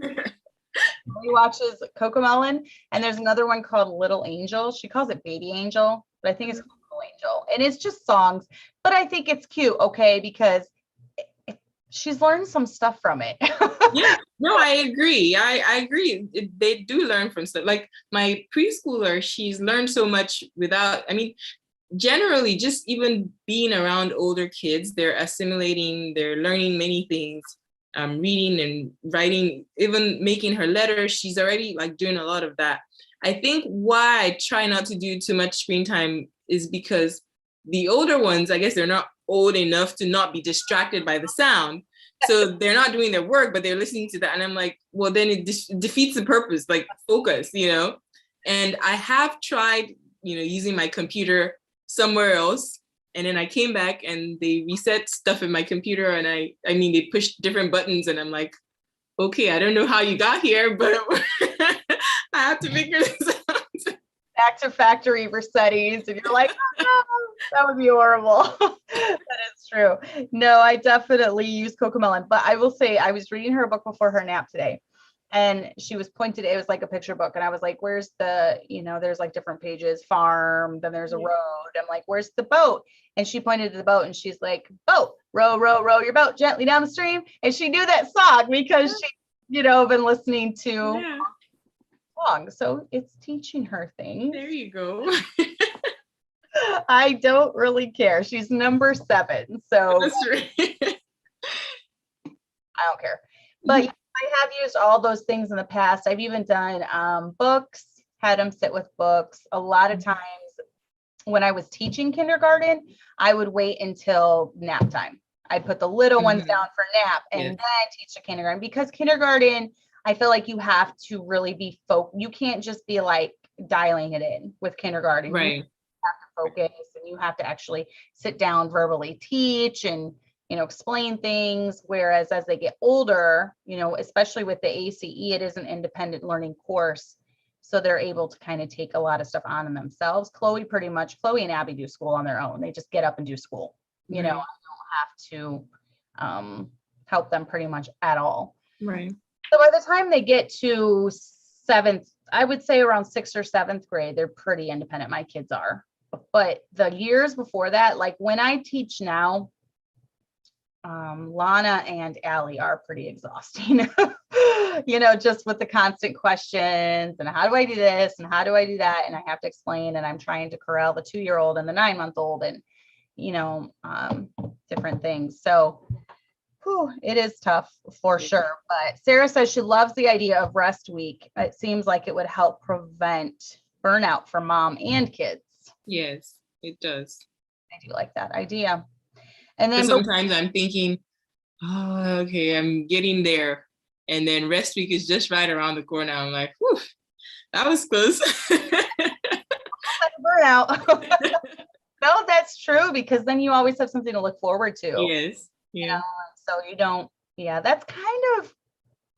he watches Cocomelon, and there's another one called Little Angel. She calls it Baby Angel, but I think it's Little Angel, and it's just songs. But I think it's cute, okay, because she's learned some stuff from it. Yeah, no, I agree. I agree. They do learn from stuff. Like my preschooler, she's learned so much generally, just even being around older kids, they're assimilating, they're learning many things, reading and writing, even making her letters. She's already doing a lot of that. I think why I try not to do too much screen time is because the older ones, I guess they're not old enough to not be distracted by the sound. So they're not doing their work, but they're listening to that. And I'm like, well, then it defeats the purpose, focus, And I have tried, using my computer somewhere else, and then I came back and they reset stuff in my computer, and they pushed different buttons, and I'm like, okay, I don't know how you got here, but I have to figure this out. Back to factory resettings, and you're like, oh, that would be horrible. That is true. No, I definitely use Cocomelon, but I will say I was reading her book before her nap today, and she was pointed, it was like a picture book, and I was like, where's the, there's different pages, farm, then there's a road. I'm like, where's the boat? And she pointed to the boat, and she's like, boat, row, row, row your boat gently down the stream. And she knew that song because she, been listening to song. So it's teaching her things. There you go. I don't really care. She's number 7. So that's right. I don't care. But I have used all those things in the past. I've even done books, had them sit with books. A lot of times when I was teaching kindergarten, I would wait until nap time. I'd put the little ones down for nap and then teach the kindergarten, because kindergarten, I feel like you have to really be you can't just be dialing it in with kindergarten. Right. You have to focus, and you have to actually sit down, verbally teach, and explain things. Whereas as they get older, especially with the ACE, it is an independent learning course. So they're able to kind of take a lot of stuff on themselves. Chloe and Abby do school on their own. They just get up and do school. I don't have to help them pretty much at all. Right. So by the time they get to 7th, I would say around 6th or 7th grade, they're pretty independent. My kids are. But the years before that, when I teach now, Lana and Allie are pretty exhausting. just with the constant questions and how do I do this and how do I do that? And I have to explain, and I'm trying to corral the 2-year-old and the 9-month-old and, different things. So it is tough for sure. But Sarah says she loves the idea of rest week. It seems like it would help prevent burnout for mom and kids. Yes, it does. I do like that idea. And then sometimes I'm thinking, oh, okay, I'm getting there. And then rest week is just right around the corner. I'm like, whew, that was close. Burnout. No, that's true, because then you always have something to look forward to. Yes. Yeah. So you don't, that's kind of,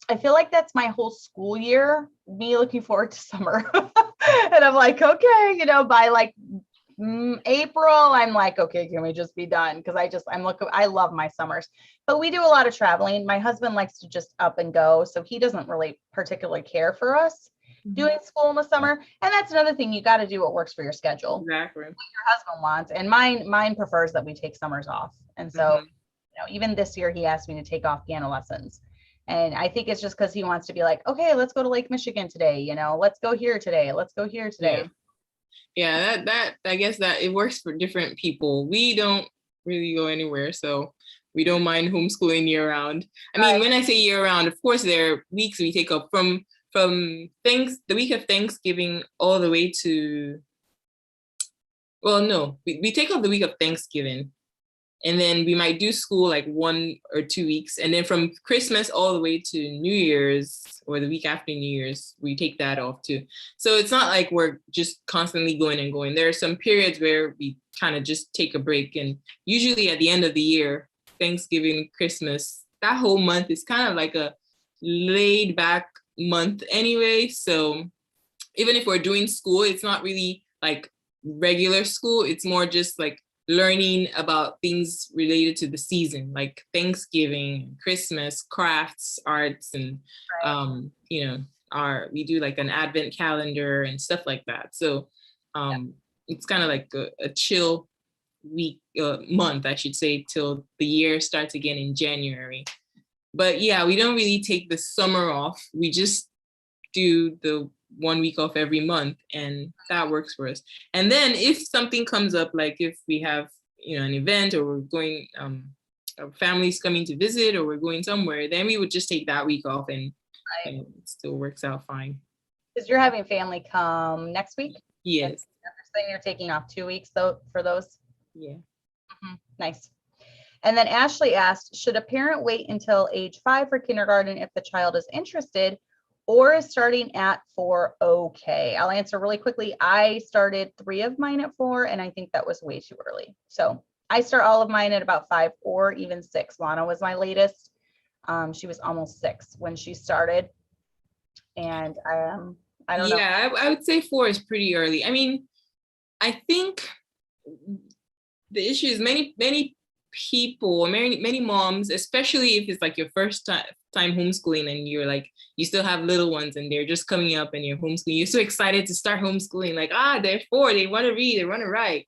I feel like that's my whole school year, me looking forward to summer. And I'm like, okay, by like April, I'm like, okay, can we just be done? Because I love my summers, but we do a lot of traveling. My husband likes to just up and go, so he doesn't really particularly care for us doing school in the summer. And that's another thing, you got to do what works for your schedule. Exactly. What your husband wants, and mine prefers that we take summers off. And so, even this year he asked me to take off piano lessons. And I think it's just because he wants to be like, okay, let's go to Lake Michigan today. Let's go here today. Let's go here today. Yeah, that I guess that it works for different people. We don't really go anywhere, so we don't mind homeschooling year round. I mean, when I say year round, of course, there are weeks we take up from the week of Thanksgiving all the way to, well, no, we take up the week of Thanksgiving. And then we might do school like 1 or 2 weeks. And then from Christmas all the way to New Year's or the week after New Year's, we take that off too. So it's not like we're just constantly going and going. There are some periods where we kind of just take a break. And usually at the end of the year, Thanksgiving, Christmas, that whole month is kind of like a laid back month anyway. So even if we're doing school, it's not really like regular school. It's more just like learning about things related to the season, like Thanksgiving, Christmas, crafts, arts, and we do like an advent calendar and stuff like that. So it's kind of like a chill week, month, I should say, till the year starts again in January. But yeah, we don't really take the summer off. We just do the 1 week off every month, and that works for us. And then if something comes up, like if we have an event, or we're going our family's coming to visit, or we're going somewhere, then we would just take that week off, and it still works out fine. Because you're having family come next week? Yes. Then you're taking off 2 weeks though for those? Yeah. Nice. And then Ashley asked, should a parent wait until age 5 for kindergarten if the child is interested, or is starting at 4 okay? I'll answer really quickly. I started 3 of mine at 4, and I think that was way too early. So I start all of mine at about 5 or even 6. Lana was my latest. She was almost 6 when she started. And I don't know. Yeah, I would say 4 is pretty early. I mean, I think the issue is many people, many moms, especially if it's like your first time homeschooling, and you're like, you still have little ones and they're just coming up and you're homeschooling, you're so excited to start homeschooling, like, they're 4, they want to read, they want to write.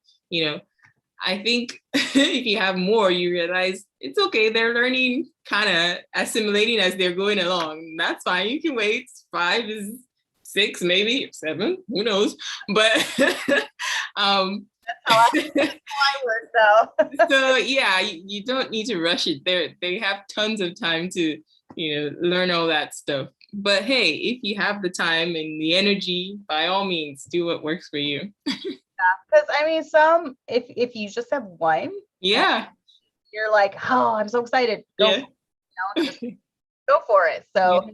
I think if you have more, you realize it's okay, they're learning, kind of assimilating as they're going along. That's fine, you can wait. 5 is 6, maybe 7, who knows, but that's how I work though. So yeah, you don't need to rush it. They have tons of time to learn all that stuff. But hey, if you have the time and the energy, by all means, do what works for you. Because I mean, if you just have one, you're like, oh, I'm so excited. Go for it. So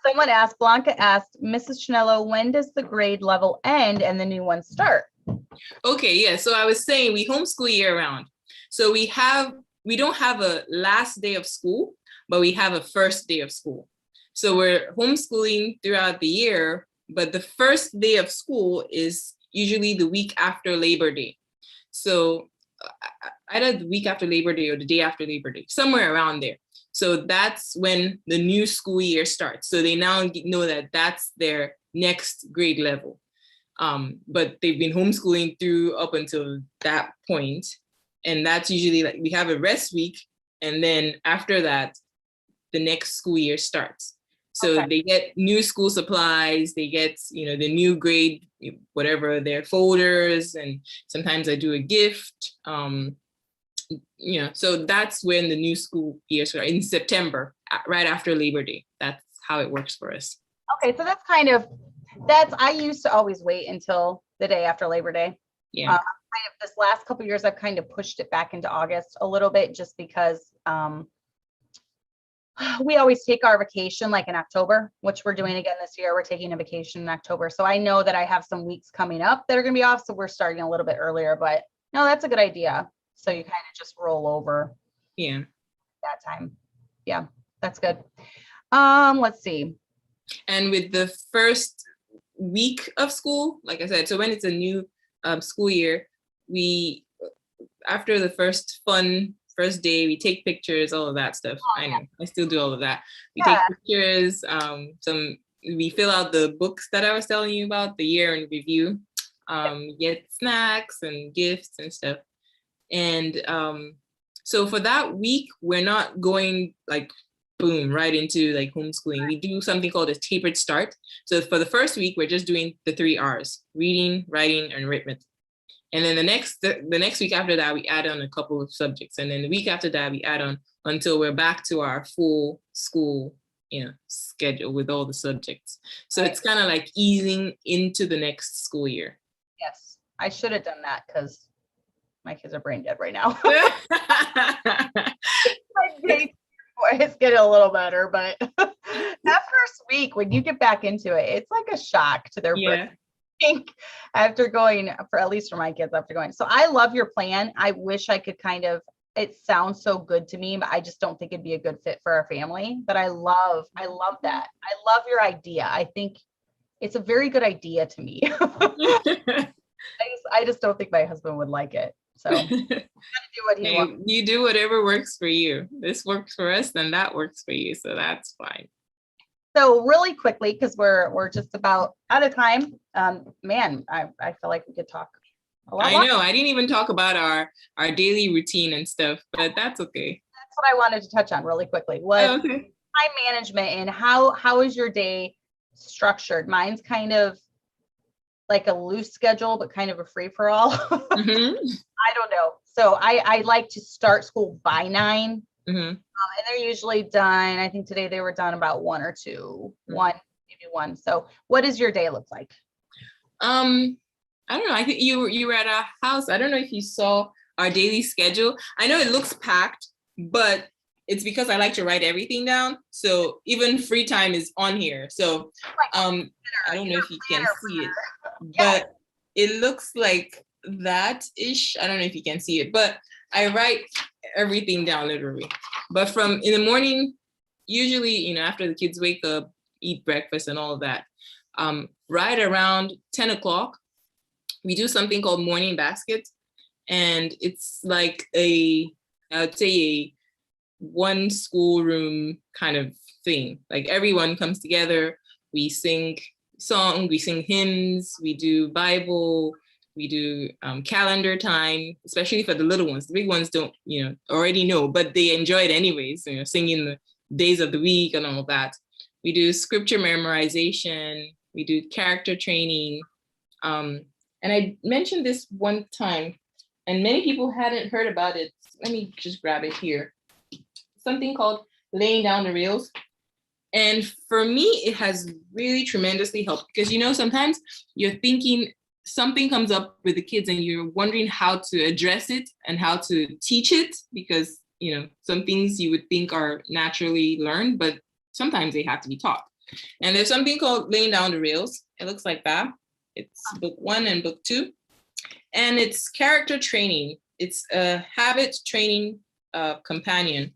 someone asked, Blanca asked, Mrs. Chinelo, when does the grade level end and the new one start? Okay, yeah. So I was saying we homeschool year round. So we don't have a last day of school, but we have a first day of school. So we're homeschooling throughout the year, but the first day of school is usually the week after Labor Day. So either the week after Labor Day or the day after Labor Day, somewhere around there. So that's when the new school year starts. So they now know that that's their next grade level. But they've been homeschooling through up until that point. And that's usually like we have a rest week. And then after that, the next school year starts. So Okay. they get new school supplies, they get, the new grade, whatever, their folders, and sometimes I do a gift. So that's when the new school year starts, in September, right after Labor Day. That's how it works for us. Okay, so I used to always wait until the day after Labor Day. Yeah. This last couple of years, I've kind of pushed it back into August a little bit, just because we always take our vacation like in October, which we're doing again this year. We're taking a vacation in October. So I know that I have some weeks coming up that are going to be off. So we're starting a little bit earlier, but no, that's a good idea. So you kind of just roll over that time. Yeah, that's good. Let's see. And with the first week of school, like I said, so when it's a new school year, after the first day, we take pictures, all of that stuff. I know, I still do all of that. We take pictures, we fill out the books that I was telling you about, the year in review, get snacks and gifts and stuff. And so for that week, we're not going like boom right into like homeschooling. We do something called a tapered start. So for the first week, we're just doing the 3 R's: reading, writing, and arithmetic. And then the next week after that, we add on a couple of subjects. And then the week after that, we add on until we're back to our full school, schedule with all the subjects. So it's kind of like easing into the next school year. Yes, I should have done that because my kids are brain dead right now. It's getting a little better, but that first week, when you get back into it, it's like a shock to their brain. After going, at least for my kids, after going. So I love your plan. I wish I could it sounds so good to me, but I just don't think it'd be a good fit for our family. But I love that. I love your idea. I think it's a very good idea to me. I just don't think my husband would like it. So do what he wants. You do whatever works for you. This works for us, then that works for you. So that's fine. So really quickly, because we're just about out of time. Man, I feel like we could talk a lot. I know. I didn't even talk about our daily routine and stuff, but that's okay. That's what I wanted to touch on really quickly. Was time management and how is your day structured? Mine's kind of like a loose schedule, but kind of a free for all. I don't know. So I like to start school by 9. And they're usually done. I think today they were done about 1 or 2, maybe 1. So what does your day look like? I don't know. I think you were at our house. I don't know if you saw our daily schedule. I know it looks packed, but it's because I like to write everything down. So even free time is on here. So I don't know if you can see it, but it looks like that-ish. I don't know if you can see it, but I write everything down literally. But in the morning, usually, after the kids wake up, eat breakfast and all of that, right around 10 o'clock, we do something called morning basket. And it's like I would say a one schoolroom kind of thing. Like everyone comes together, we sing songs, we sing hymns, we do Bible, we do calendar time, especially for the little ones. The big ones don't, already know, but they enjoy it anyways, singing the days of the week and all that. We do scripture memorization, we do character training. And I mentioned this one time, and many people hadn't heard about it. Let me just grab it here. Something called laying down the rails. And for me, it has really tremendously helped because, sometimes you're thinking something comes up with the kids and you're wondering how to address it and how to teach it because, some things you would think are naturally learned, but sometimes they have to be taught. And there's something called laying down the rails. It looks like that. It's book 1 and book 2. And it's character training. It's a habit training companion.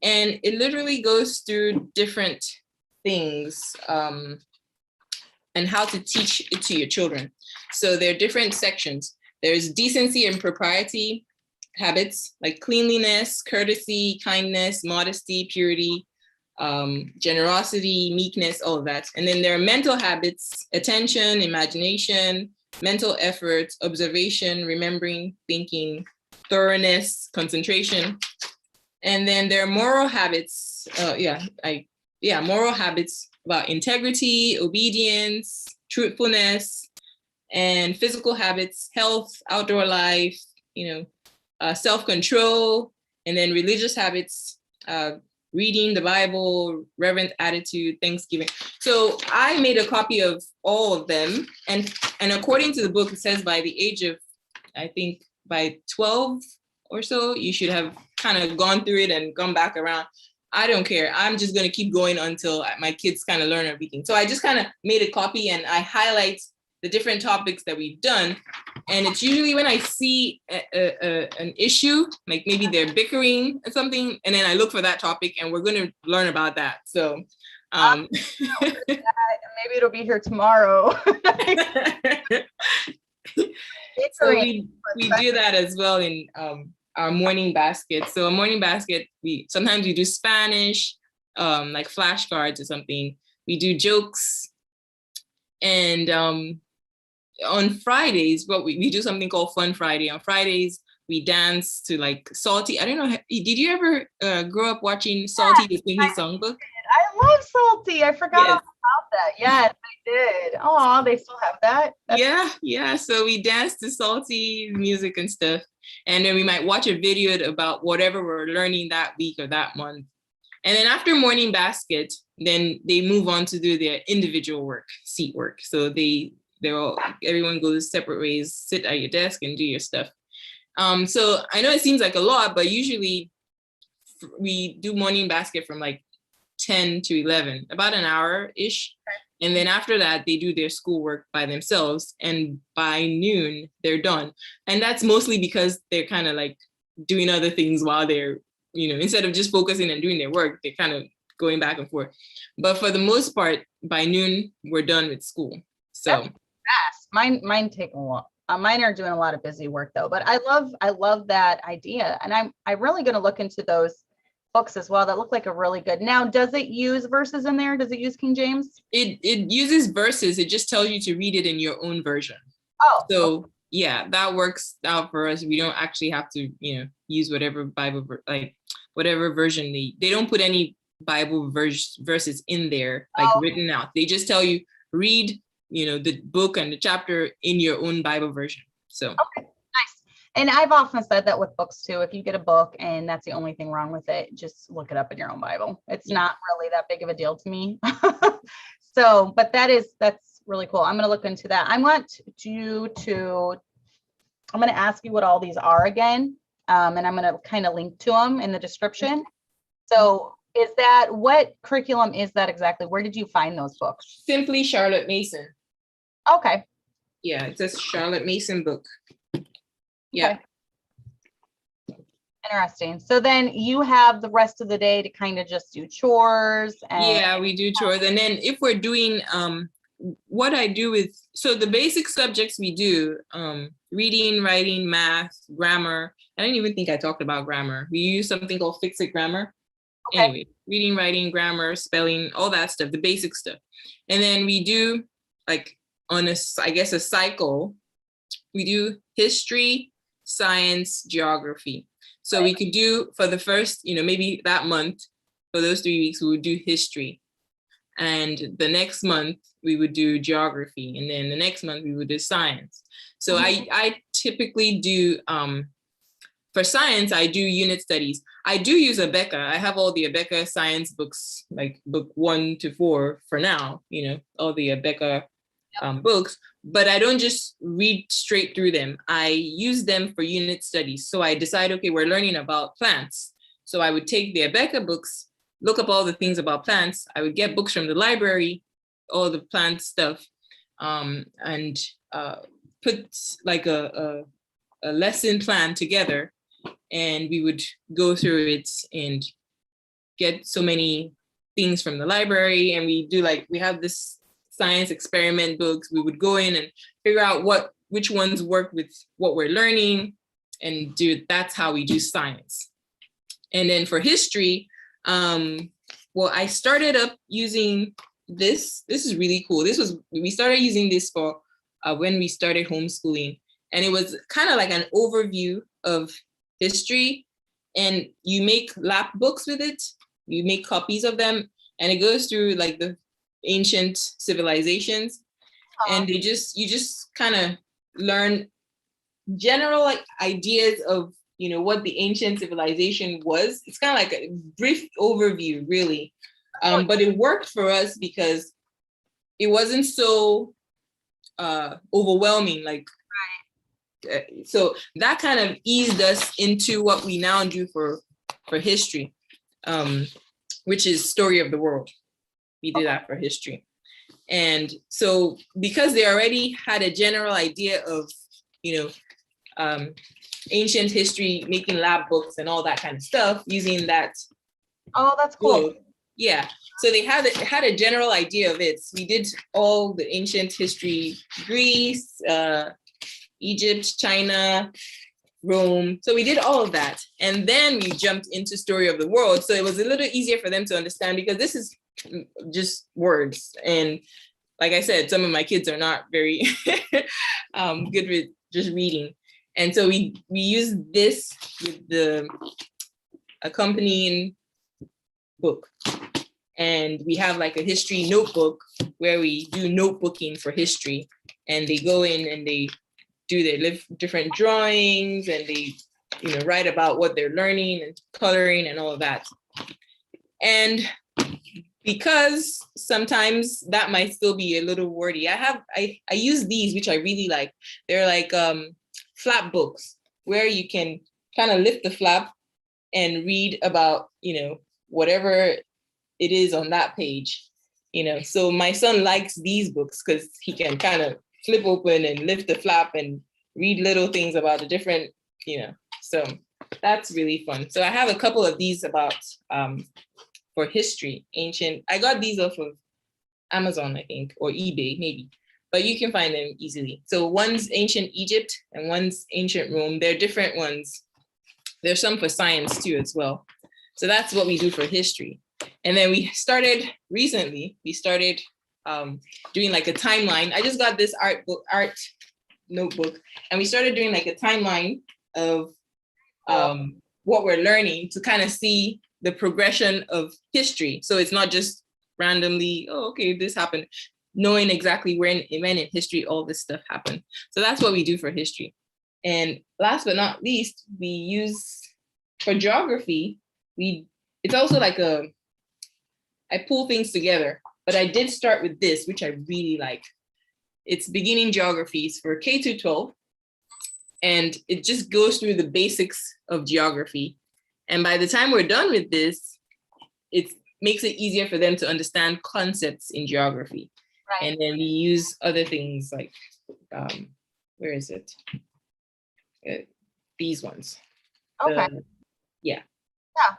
And it literally goes through different things and how to teach it to your children. So there are different sections. There's decency and propriety habits, like cleanliness, courtesy, kindness, modesty, purity, generosity, meekness, all of that. And then there are mental habits, attention, imagination, mental effort, observation, remembering, thinking, thoroughness, concentration. And then there are moral habits. I moral habits about integrity, obedience, truthfulness, and physical habits, health, outdoor life, self-control, and then religious habits, reading the Bible, reverent attitude, Thanksgiving. So I made a copy of all of them. And according to the book, it says by the age of, I think by 12 or so, you should have kind of gone through it and gone back around. I don't care. I'm just going to keep going until my kids kind of learn everything. So I just kind of made a copy and I highlight the different topics that we've done. And it's usually when I see an issue, like maybe they're bickering or something, and then I look for that topic and we're going to learn about that. So maybe it'll be here tomorrow. So we do that as well in our morning basket. So a morning basket, sometimes we do Spanish, like flashcards or something. We do jokes, and on Fridays, we do something called Fun Friday. On Fridays, we dance to like Salty. I don't know. Did you ever grow up watching Salty, the Singing Songbook? I love Salty. I forgot all about that. Yes, they did. Oh, they still have that. Yeah. So we dance to Salty music and stuff. And then we might watch a video about whatever we're learning that week or that month. And then after morning basket, then they move on to do their individual work, seat work. So everyone goes separate ways, sit at your desk and do your stuff. So I know it seems like a lot, but usually we do morning basket from like 10 to 11, about an hour-ish. And then after that, they do their schoolwork by themselves. And by noon, they're done. And that's mostly because they're kind of like doing other things while they're, instead of just focusing and doing their work, they're kind of going back and forth. But for the most part, by noon, we're done with school. So fast. Mine take a lot. Mine are doing a lot of busy work though, but I love that idea. And I'm really going to look into those books as well. That look like a really good. Now, does it use verses in there? Does it use King James? It uses verses. It just tells you to read it in your own version. Oh, so yeah, that works out for us. We don't actually have to, use whatever Bible, like whatever version they don't put any Bible verses in there, like written out. They just tell you read, the book and the chapter in your own Bible version. So okay, nice. And I've often said that with books too. If you get a book and that's the only thing wrong with it, just look it up in your own Bible. It's not really that big of a deal to me. So, but that's really cool. I'm going to look into that. I'm going to ask you what all these are again. And I'm going to kind of link to them in the description. So what curriculum is that exactly? Where did you find those books? Simply Charlotte Mason. Okay. Yeah, it's a Charlotte Mason book. Yeah. Okay. Interesting. So then you have the rest of the day to kind of just do chores. Yeah, we do chores. And then if we're doing what I do so the basic subjects we do, reading, writing, math, grammar. I didn't even think I talked about grammar. We use something called Fix It Grammar. Okay. Anyway, reading, writing, grammar, spelling, all that stuff, the basic stuff. And then we do like on a cycle, we do history, science, geography. So we could do for the first, maybe that month, for those 3 weeks, we would do history. And the next month we would do geography. And then the next month we would do science. So I typically do, for science, I do unit studies. I do use Abeka. I have all the Abeka science books, like book 1 to 4 for now, all the Abeka books, but I don't just read straight through them. I use them for unit studies. So I decide, okay, we're learning about plants. So I would take the Abeka books, look up all the things about plants. I would get books from the library, all the plant stuff, and put like a lesson plan together. And we would go through it and get so many things from the library. And we have this science experiment books. We would go in and figure out which ones work with what we're learning and that's how we do science. And then for history, I started up using this. This is really cool. We started using this for when we started homeschooling. And it was kind of like an overview of history, and you make lap books with it. You make copies of them, and it goes through like the ancient civilizations, and you just kind of learn general like ideas of what the ancient civilization was. It's kind of like a brief overview, really, but it worked for us because it wasn't so overwhelming. Like, so that kind of eased us into what we now do for history, which is story of the world. We do that for history. And so because they already had a general idea of, ancient history, making lab books and all that kind of stuff using that. Oh, that's cool. Book. Yeah. So they had a general idea of it. So we did all the ancient history, Greece, Egypt, China, Rome. So we did all of that. And then we jumped into story of the world. So it was a little easier for them to understand because this is just words. And like I said, some of my kids are not very good with just reading. And so we use this with the accompanying book. And we have like a history notebook where we do notebooking for history. And they go in and they do their different drawings and they, write about what they're learning and coloring and all of that. And because sometimes that might still be a little wordy, I use these, which I really like. They're like flap books where you can kind of lift the flap and read about, whatever it is on that page, So my son likes these books because he can kind of flip open and lift the flap and read little things about the different, so that's really fun. So I have a couple of these about for history, ancient. I got these off of Amazon, I think, or eBay maybe, but you can find them easily. So one's ancient Egypt and one's ancient Rome. They're different ones. There's some for science too as well. So that's what we do for history. And then we started doing like a timeline. I just got this art notebook, and we started doing like a timeline of what we're learning to kind of see the progression of history. So it's not just randomly, oh, okay, this happened, knowing exactly when in history all this stuff happened. So that's what we do for history. And last but not least, we use for geography, it's also like I pull things together, but I did start with this, which I really like. It's beginning geographies for K through 12. And it just goes through the basics of geography. And by the time we're done with this, it makes it easier for them to understand concepts in geography. Right. And then we use other things like, where is it? These ones. Okay. Yeah. Yeah.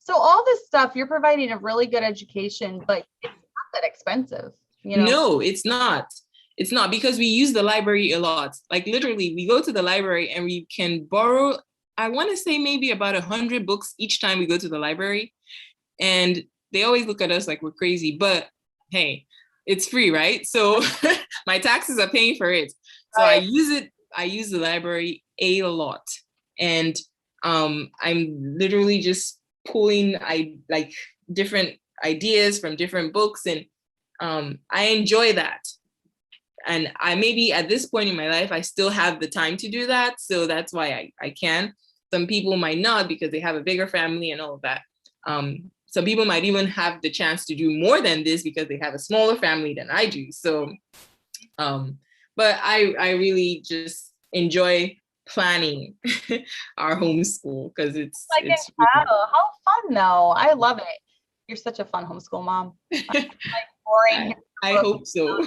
So all this stuff, you're providing a really good education, but it's not that expensive, No, it's not. It's not, because we use the library a lot. Like literally, we go to the library and we can borrow, I want to say maybe about 100 books each time we go to the library. And they always look at us like we're crazy, but hey, it's free, right? So my taxes are paying for it. So right. I use the library a lot. And I'm literally just pulling different ideas from different books, and I enjoy that. And I maybe at this point in my life, I still have the time to do that. So that's why I can. Some people might not because they have a bigger family and all of that. Some people might even have the chance to do more than this because they have a smaller family than I do. So, but I really just enjoy planning our homeschool because it's how fun though. I love it. You're such a fun homeschool mom. Like boring. I hope so.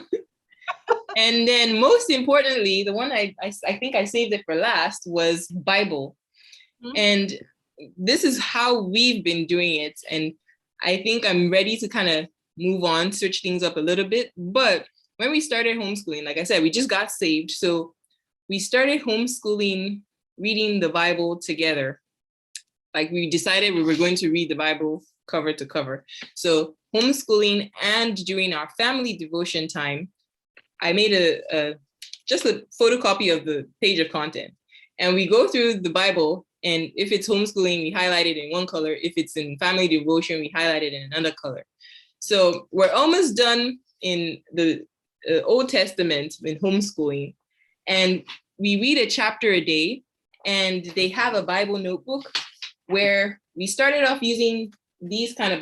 And then most importantly, the one I think I saved it for last was Bible. Mm-hmm. And this is how we've been doing it. And I think I'm ready to kind of move on, switch things up a little bit. But when we started homeschooling, like I said, we just got saved. So we started homeschooling, reading the Bible together. Like we decided we were going to read the Bible cover to cover. So homeschooling and during our family devotion time, I made just a photocopy of the page of content. And we go through the Bible And if it's homeschooling, we highlight it in one color. If it's in family devotion, we highlight it in another color. So we're almost done in the Old Testament in homeschooling. And we read a chapter a day, and they have a Bible notebook where we started off using these kind of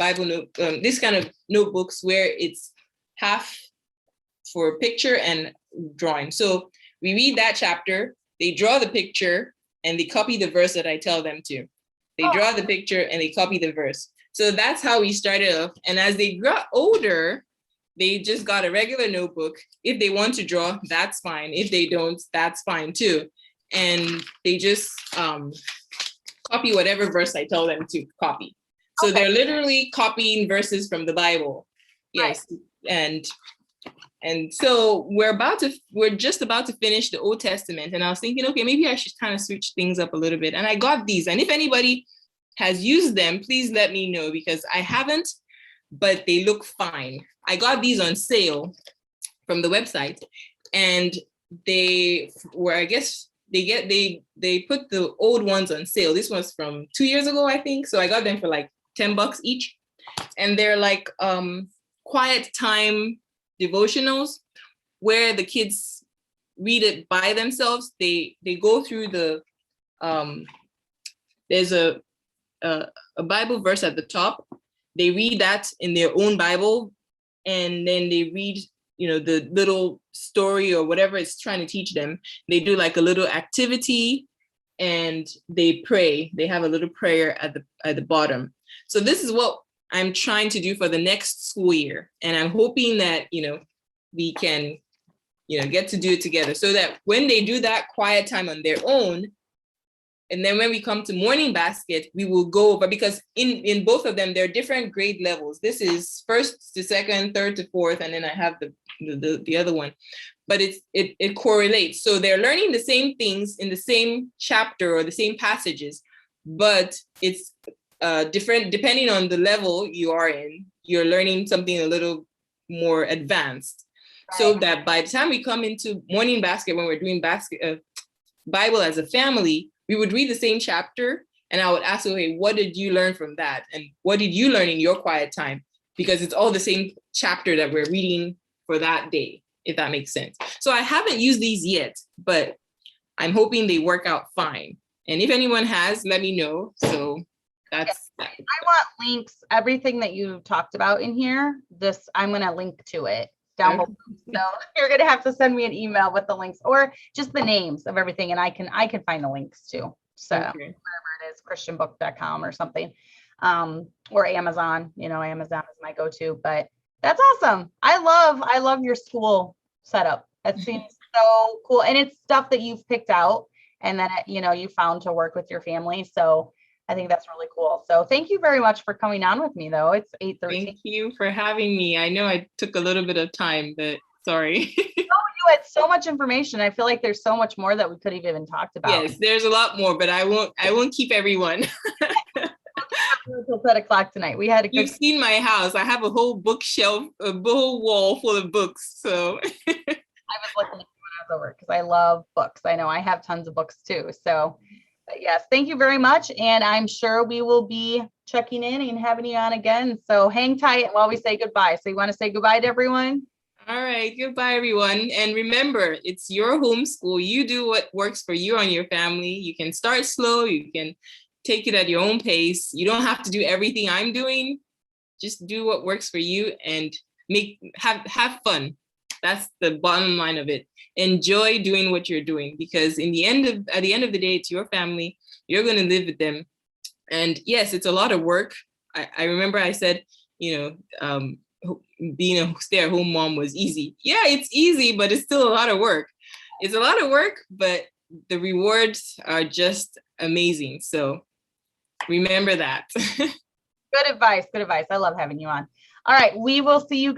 this kind of notebooks where it's half for picture and drawing. So we read that chapter, they draw the picture, and they copy the verse that I tell them to. They draw the picture and they copy the verse. So that's how we started off. And as they got older, they just got a regular notebook. If they want to draw, that's fine. If they don't, that's fine too. And they just copy whatever verse I tell them to copy. So they're literally copying verses from the Bible. Yes. Right. And so we're just about to finish the Old Testament. And I was thinking, okay, maybe I should kind of switch things up a little bit. And I got these. And if anybody has used them, please let me know, because I haven't, but they look fine. I got these on sale from the website, and they were, I guess, they put the old ones on sale. This was from 2 years ago, I think. So I got them for like $10 each. And they're like quiet time devotionals where the kids read it by themselves. They go through the there's a Bible verse at the top. They read that in their own Bible, and then they read, the little story or whatever it's trying to teach them. They do like a little activity, and they pray. They have a little prayer at the bottom. So this is what I'm trying to do for the next school year. And I'm hoping that, we can, get to do it together, so that when they do that quiet time on their own, and then when we come to morning basket, we will go over, because in both of them, there are different grade levels. This is 1st to 2nd, 3rd to 4th, and then I have the other one. But it correlates. So they're learning the same things in the same chapter or the same passages, but it's different depending on the level you are in. You're learning something a little more advanced. Right. So that by the time we come into morning basket, when we're doing Bible as a family, we would read the same chapter, and I would ask, okay, what did you learn from that? And what did you learn in your quiet time? Because it's all the same chapter that we're reading for that day, if that makes sense. So I haven't used these yet, but I'm hoping they work out fine. And if anyone has, let me know. So that's that. I want links, everything that you talked about in here, I'm going to link to it down below. So you're going to have to send me an email with the links, or just the names of everything. And I can find the links too. So wherever it is, christianbook.com or something, or Amazon, Amazon is my go-to, but that's awesome. I love your school setup. It seems so cool. And it's stuff that you've picked out and that, you found to work with your family. So I think that's really cool. So thank you very much for coming on with me, though. It's 8:13. Thank you for having me. I know I took a little bit of time, but sorry. No, you had so much information. I feel like there's so much more that we could have even talked about. Yes, there's a lot more, but I won't keep everyone. Until 10 o'clock tonight. We had You've seen my house. I have a whole bookshelf, a whole wall full of books. So I was looking at when I was over, because I love books. I know I have tons of books too. So but yes, thank you very much. And I'm sure we will be checking in and having you on again. So hang tight while we say goodbye. So you want to say goodbye to everyone? All right. Goodbye, everyone. And remember, it's your homeschool. You do what works for you and your family. You can start slow. You can take it at your own pace. You don't have to do everything I'm doing. Just do what works for you and have fun. That's the bottom line of it. Enjoy doing what you're doing, because at the end of the day, it's your family. You're going to live with them. And yes, it's a lot of work. I remember I said, being a stay-at-home mom was easy. Yeah, it's easy, but it's still a lot of work. It's a lot of work, but the rewards are just amazing. So remember that. Good advice. I love having you on. All right. We will see you guys.